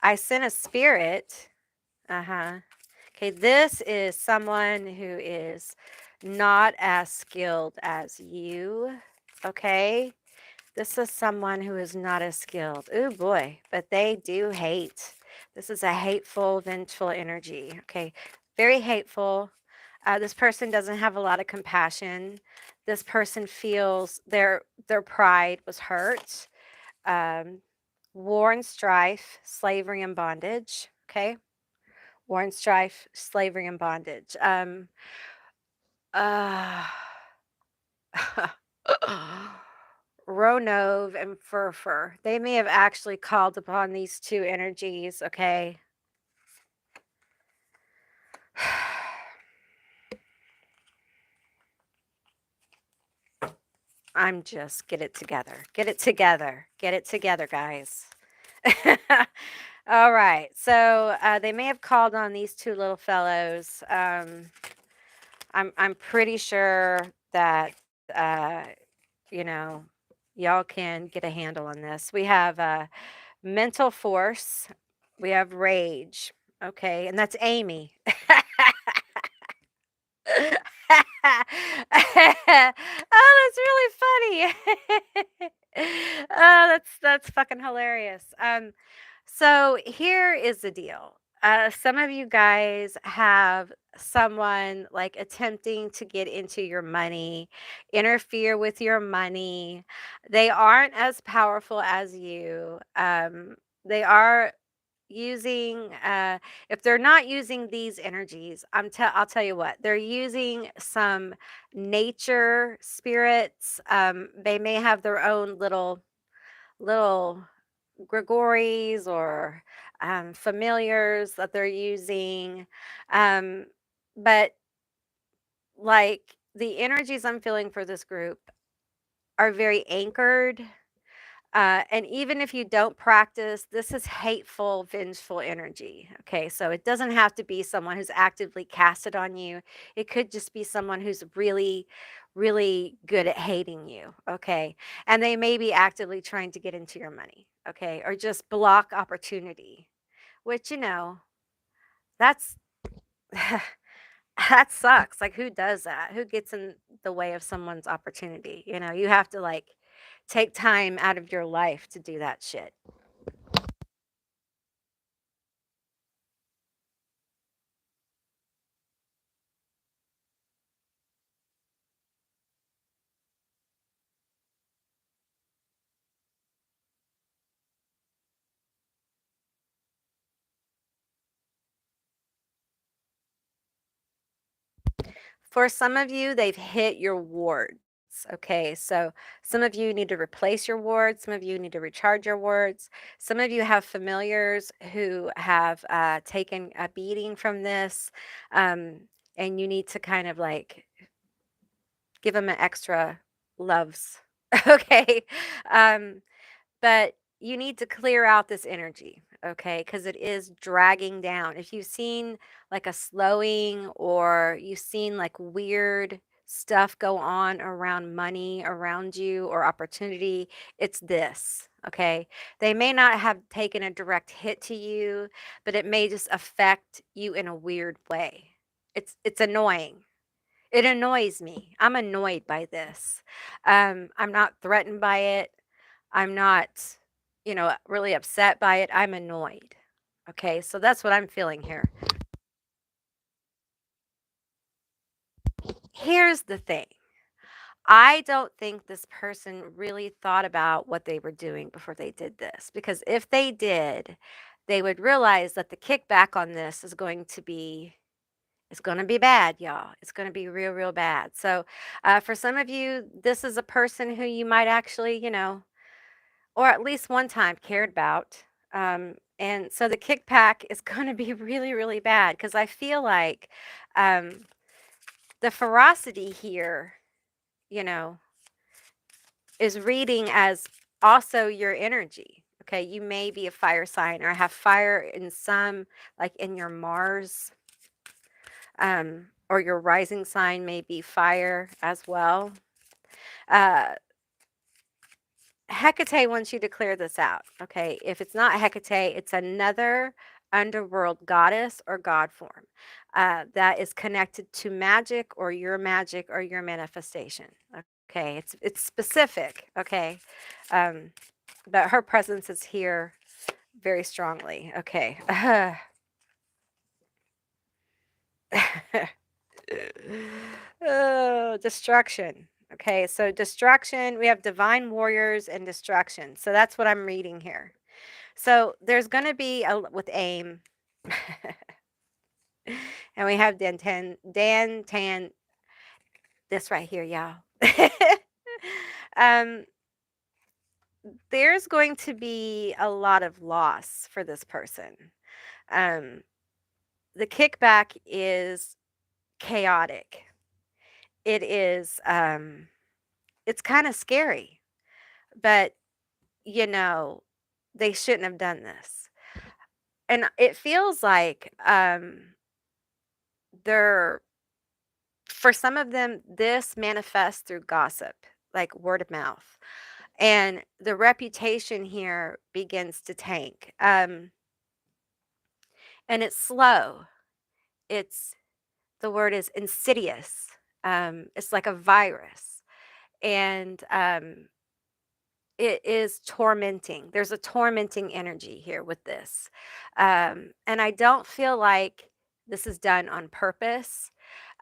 I sent a spirit. Uh huh. Okay, this is someone who is not as skilled as you. Okay, this is someone who is not as skilled. Oh boy, but they do hate. This is a hateful, vengeful energy. Okay, very hateful. This person doesn't have a lot of compassion. This person feels their pride was hurt. Um, War and strife, slavery and bondage. Okay, war and strife, slavery and bondage. Uh, Ronov and Furfur. They may have actually called upon these two energies, okay? I'm just get it together. Get it together. Get it together, guys. All right. So they may have called on these two little fellows. I'm pretty sure that uh, you know, y'all can get a handle on this. We have mental force, we have rage. Okay, and that's Amy. Oh, that's really funny. Oh, that's fucking hilarious. So here is the deal. Some of you guys have someone like attempting to get into your money, interfere with your money. They aren't as powerful as you. They are using if they're not using these energies, I'll tell you what, they're using some nature spirits. They may have their own little Gregories or familiars that they're using. Um, but like the energies I'm feeling for this group are very anchored. And even if you don't practice, this is hateful, vengeful energy. Okay, so it doesn't have to be someone who's actively cast it on you. It could just be someone who's really, really good at hating you. Okay, and they may be actively trying to get into your money. Okay, or just block opportunity, which, that's that sucks. Like, who does that? Who gets in the way of someone's opportunity? You have to like take time out of your life to do that shit. For some of you, they've hit your wards. Okay, so some of you need to replace your wards. Some of you need to recharge your wards. Some of you have familiars who have taken a beating from this, um, and you need to kind of like give them an extra loves. Okay, um, but you need to clear out this energy, okay? Because it is dragging down. If you've seen like a slowing or you've seen like weird stuff go on around money around you or opportunity, it's this, okay? They may not have taken a direct hit to you, but it may just affect you in a weird way. It's annoying. It annoys me. I'm annoyed by this. I'm not threatened by it. I'm not, really upset by it. I'm annoyed. Okay, so that's what I'm feeling here. Here's the thing. I don't think this person really thought about what they were doing before they did this, because if they did, they would realize that the kickback on this is going to be It's going to be bad, y'all. It's going to be real, real bad. So, for some of you, this is a person who you might actually, or at least one time cared about. And so the kickback is going to be really, really bad because I feel like um, the ferocity here, you know, is reading as also your energy. Okay, you may be a fire sign or have fire in some, like in your Mars, or your rising sign may be fire as well. Uh, Hecate wants you to clear this out. Okay, if it's not Hecate, it's another underworld goddess or god form that is connected to magic or your manifestation. Okay, it's specific. Okay, um, but her presence is here very strongly. Okay. Oh, destruction. Okay, so destruction, we have divine warriors and destruction. So that's what I'm reading here. So there's going to be with aim, and we have Dan Tan, this right here, y'all. um, there's going to be a lot of loss for this person. Um, the kickback is chaotic. It is, it's kind of scary, but you know, they shouldn't have done this. And it feels like they're, for some of them, this manifests through gossip, like word of mouth. And the reputation here begins to tank. And it's slow. It's, the word is insidious. It's like a virus. And it is tormenting. There's a tormenting energy here with this. And I don't feel like this is done on purpose,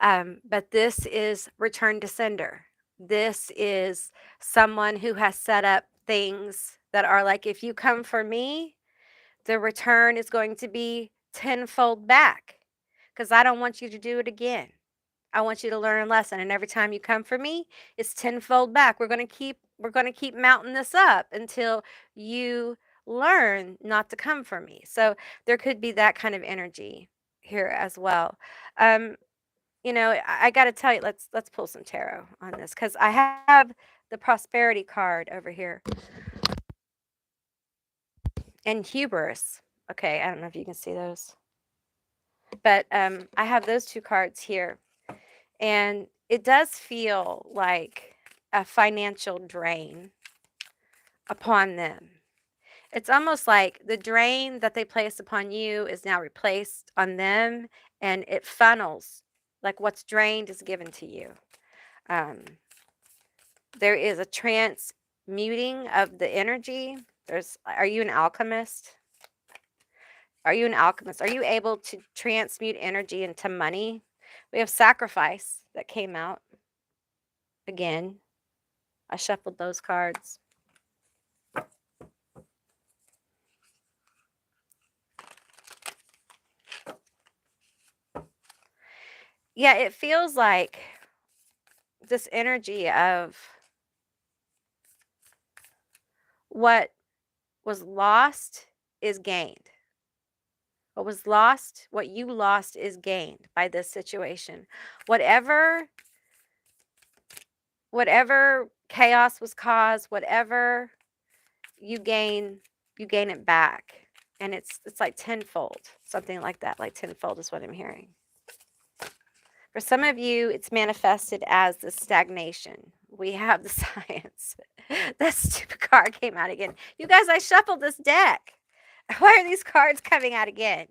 but this is return to sender. This is someone who has set up things that are like, if you come for me, the return is going to be tenfold back because I don't want you to do it again. I want you to learn a lesson, and every time you come for me, it's tenfold back. We're going to keep mounting this up until you learn not to come for me. So there could be that kind of energy here as well. Um, I got to tell you, let's pull some tarot on this because I have the prosperity card over here and hubris. Okay, I don't know if you can see those, but I have those two cards here. And it does feel like a financial drain upon them. It's almost like the drain that they placed upon you is now replaced on them, and it funnels. Like what's drained is given to you. Um, there is a transmuting of the energy. Are you an alchemist? Are you an alchemist? Are you able to transmute energy into money? We have sacrifice that came out again. I shuffled those cards. Yeah, it feels like this energy of what was lost is gained. What you lost is gained by this situation. Whatever whatever chaos was caused, whatever you gain it back. And it's like tenfold, something like that, like tenfold is what I'm hearing. For some of you, it's manifested as the stagnation. We have the science. That stupid card came out again. You guys, I shuffled this deck. Why are these cards coming out again?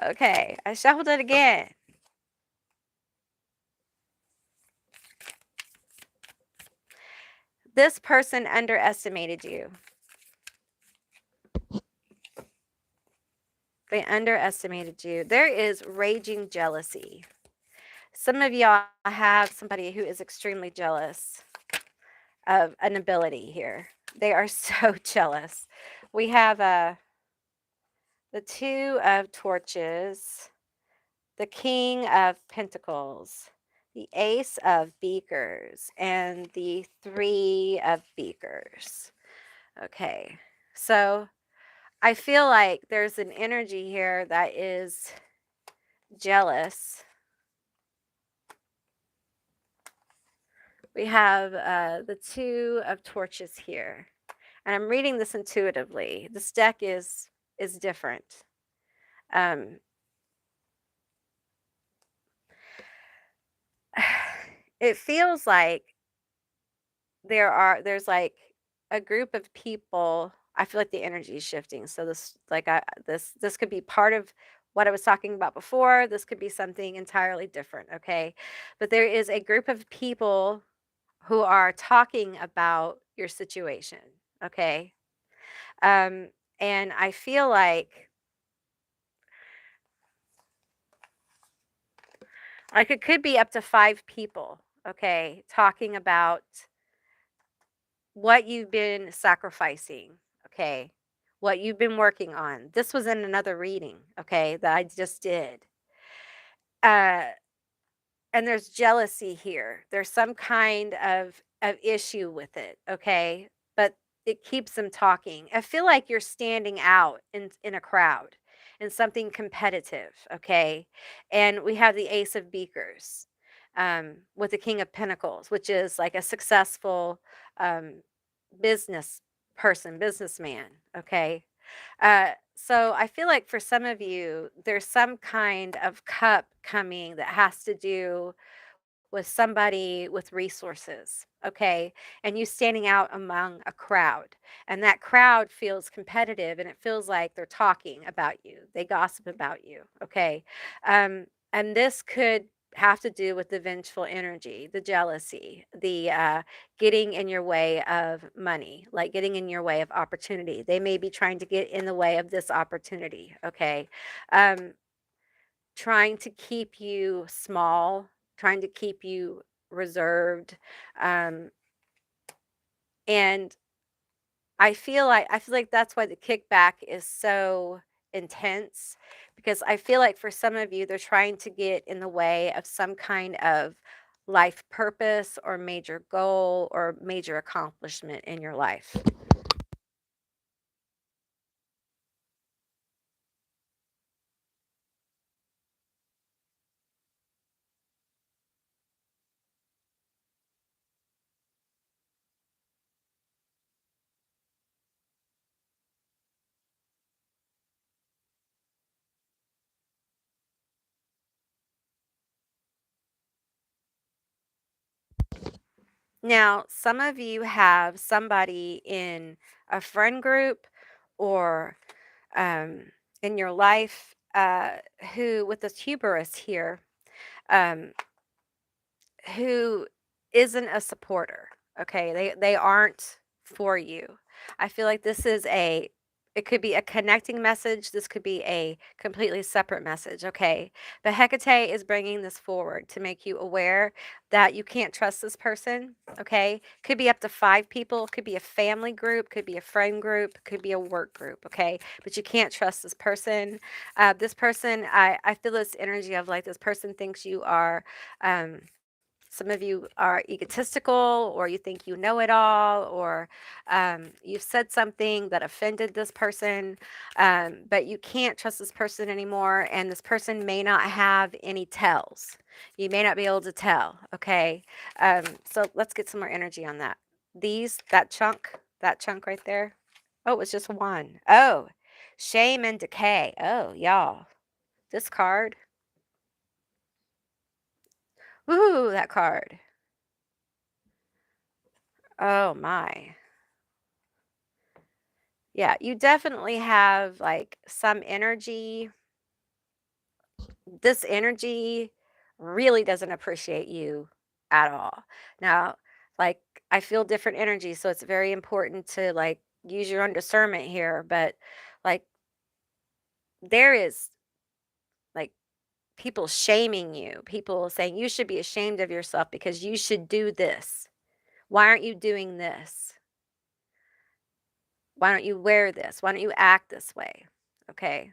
Okay, I shuffled it again. This person underestimated you. They underestimated you. There is raging jealousy. Some of y'all have somebody who is extremely jealous of an ability here. They are so jealous. We have the Two of Torches, the King of Pentacles, the Ace of Beakers, and the Three of Beakers. Okay, so I feel like there's an energy here that is jealous. We have the Two of Torches here, and I'm reading this intuitively. This deck is different. Um, it feels like there's like a group of people. I feel like the energy is shifting. So this like this could be part of what I was talking about before. This could be something entirely different, okay? But there is a group of people who are talking about your situation, okay? Um and I feel like it could be up to 5 people, okay, talking about what you've been sacrificing, okay? What you've been working on. This was in another reading, okay, that I just did. Uh, and there's jealousy here. There's some kind of issue with it, okay? But it keeps them talking. I feel like you're standing out in a crowd in something competitive, okay? And we have the Ace of Beakers with the King of Pentacles, which is like a successful um, business person, businessman, okay? So I feel like for some of you, there's some kind of cup coming that has to do with somebody with resources, okay? And you standing out among a crowd. And that crowd feels competitive and it feels like they're talking about you. They gossip about you, okay? And this could have to do with the vengeful energy, the jealousy, the getting in your way of money, like getting in your way of opportunity. They may be trying to get in the way of this opportunity, okay? Um, Trying to keep you small, trying to keep you reserved, um, and I feel like that's why the kickback is so intense, because I feel like for some of you, they're trying to get in the way of some kind of life purpose or major goal or major accomplishment in your life. Now, some of you have somebody in a friend group or um, in your life who, with this hubris here, um, who isn't a supporter, okay? They aren't for you. I feel like this is a it could be a connecting message, this could be a completely separate message, okay? But Hecate is bringing this forward to make you aware that you can't trust this person, okay? Could be up to 5 people, could be a family group, could be a friend group, could be a work group, okay? But you can't trust this person. This person, I feel this energy of like this person thinks you are um some of you are egotistical, or you think you know it all, or you've said something that offended this person, but you can't trust this person anymore. And this person may not have any tells. You may not be able to tell. Okay. So let's get some more energy on that. That chunk right there. Oh, it was just one. Oh, shame and decay. Oh, y'all. This card. Ooh, that card. Oh, my. Yeah, you definitely have, like, some energy. This energy really doesn't appreciate you at all. Now, like, I feel different energies, so it's very important to, like, use your own discernment here, but, like, there is, like, people shaming you, people saying, "You should be ashamed of yourself because you should do this. Why aren't you doing this? Why don't you wear this? Why don't you act this way?" Okay?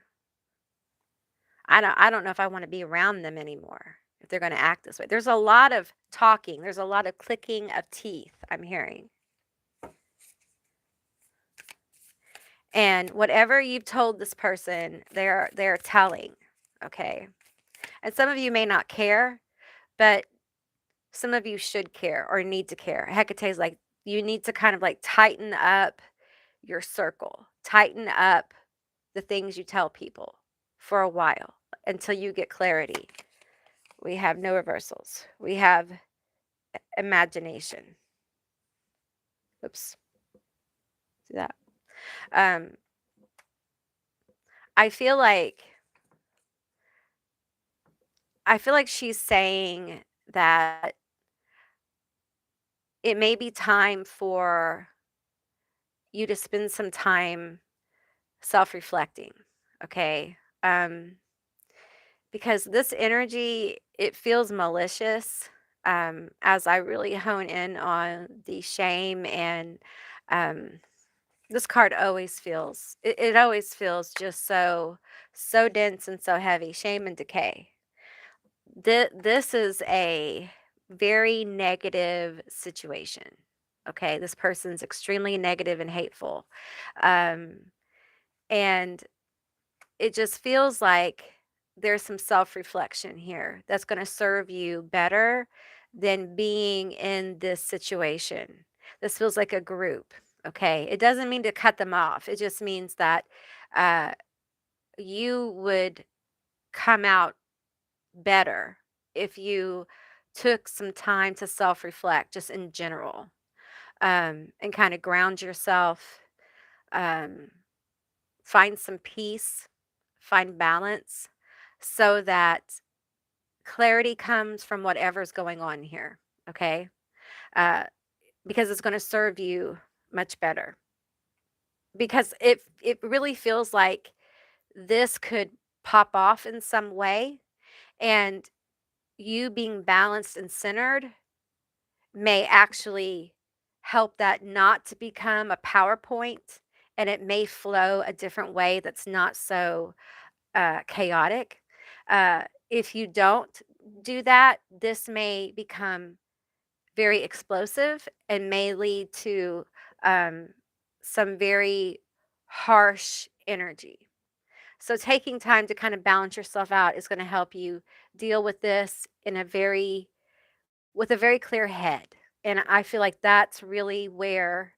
I don't know if I wanna be around them anymore if they're gonna act this way. There's a lot of talking, there's a lot of clicking of teeth I'm hearing. And whatever you've told this person, they're telling, okay? And some of you may not care, but some of you should care or need to care. Hecate's like, you need to kind of like tighten up your circle, tighten up the things you tell people for a while until you get clarity. We have no reversals. We have imagination. Oops. See that? Um, I feel like I feel like she's saying that it may be time for you to spend some time self-reflecting, okay? Because this energy, it feels malicious, as I really hone in on the shame and, um, this card always feels it always feels just so dense and so heavy, shame and decay. This is a very negative situation, okay? This person's extremely negative and hateful, um, and it just feels like there's some self-reflection here that's gonna serve you better than being in this situation. This feels like a group, okay? It doesn't mean to cut them off. It just means that, uh, you would come out better if you took some time to self-reflect just in general, and kinda ground yourself, um find some peace, find balance so that clarity comes from whatever's going on here, okay? Uh, because it's going to serve you much better. Because it really feels like this could pop off in some way, and you being balanced and centered may actually help that not to become a PowerPoint, and it may flow a different way that's not so chaotic. If you don't do that, this may become very explosive and may lead to um, some very harsh energy. So, taking time to kind of balance yourself out is going to help you deal with this in a very with a very clear head. And I feel like that's really where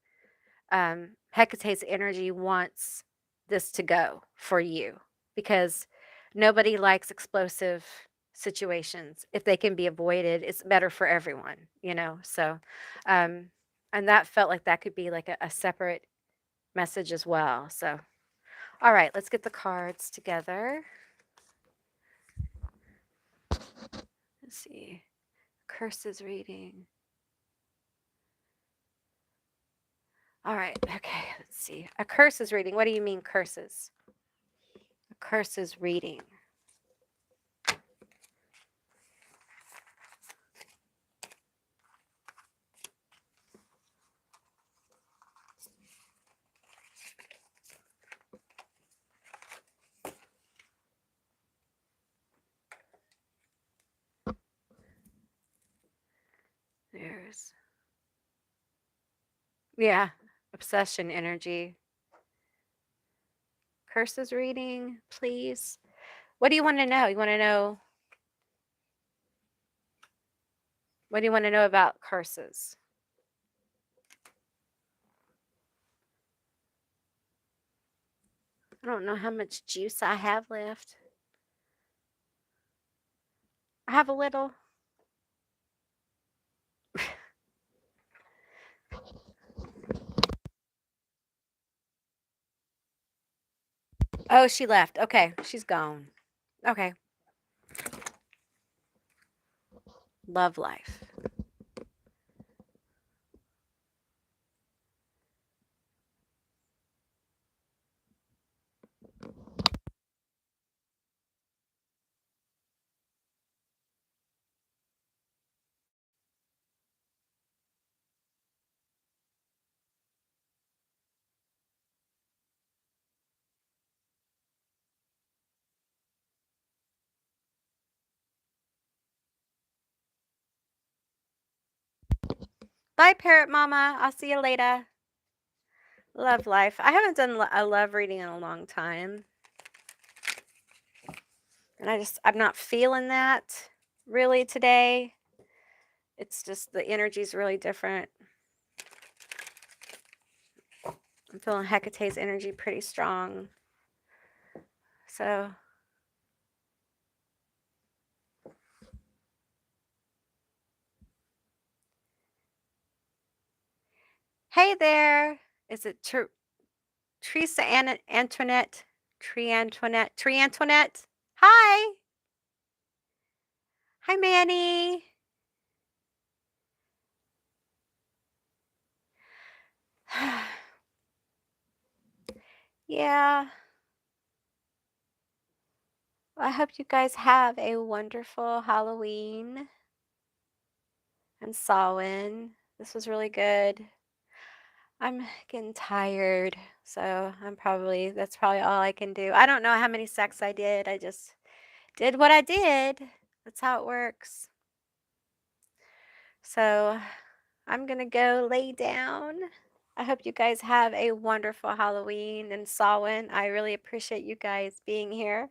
Hecate's energy wants this to go for you because nobody likes explosive situations. If they can be avoided, it's better for everyone, you know? So, um, and that felt like that could be like a separate message as well. So, all right, let's get the cards together. Let's see. Curses reading. All right, okay, let's see. A curses reading. What do you mean, curses? A curses reading. There's Yeah, obsession energy. Curses reading, please. What do you want to know? What do you want to know about curses? I don't know how much juice I have left. I have a little. Oh, she left. Okay, she's gone. Okay. Love life. Bye, Parrot Mama. I'll see you later. Love life. I haven't done a love reading in a long time. And I'm not feeling that really today. It's just the energy's really different. I'm feeling Hecate's energy pretty strong. So, hey there. Is it Teresa Antoinette? Tree Antoinette? Hi. Hi, Manny. Yeah. I hope you guys have a wonderful Halloween and Samhain. This was really good. I'm getting tired, so that's probably all I can do. I don't know how many sex I did. I just did what I did. That's how it works. So I'm gonna go lay down. I hope you guys have a wonderful Halloween and Samhain. I really appreciate you guys being here.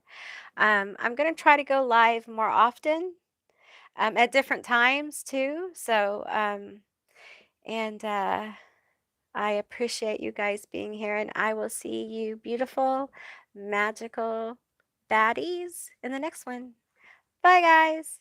I'm gonna try to go live more often, at different times too. So, and I appreciate you guys being here, and I will see you beautiful, magical baddies in the next one. Bye, guys.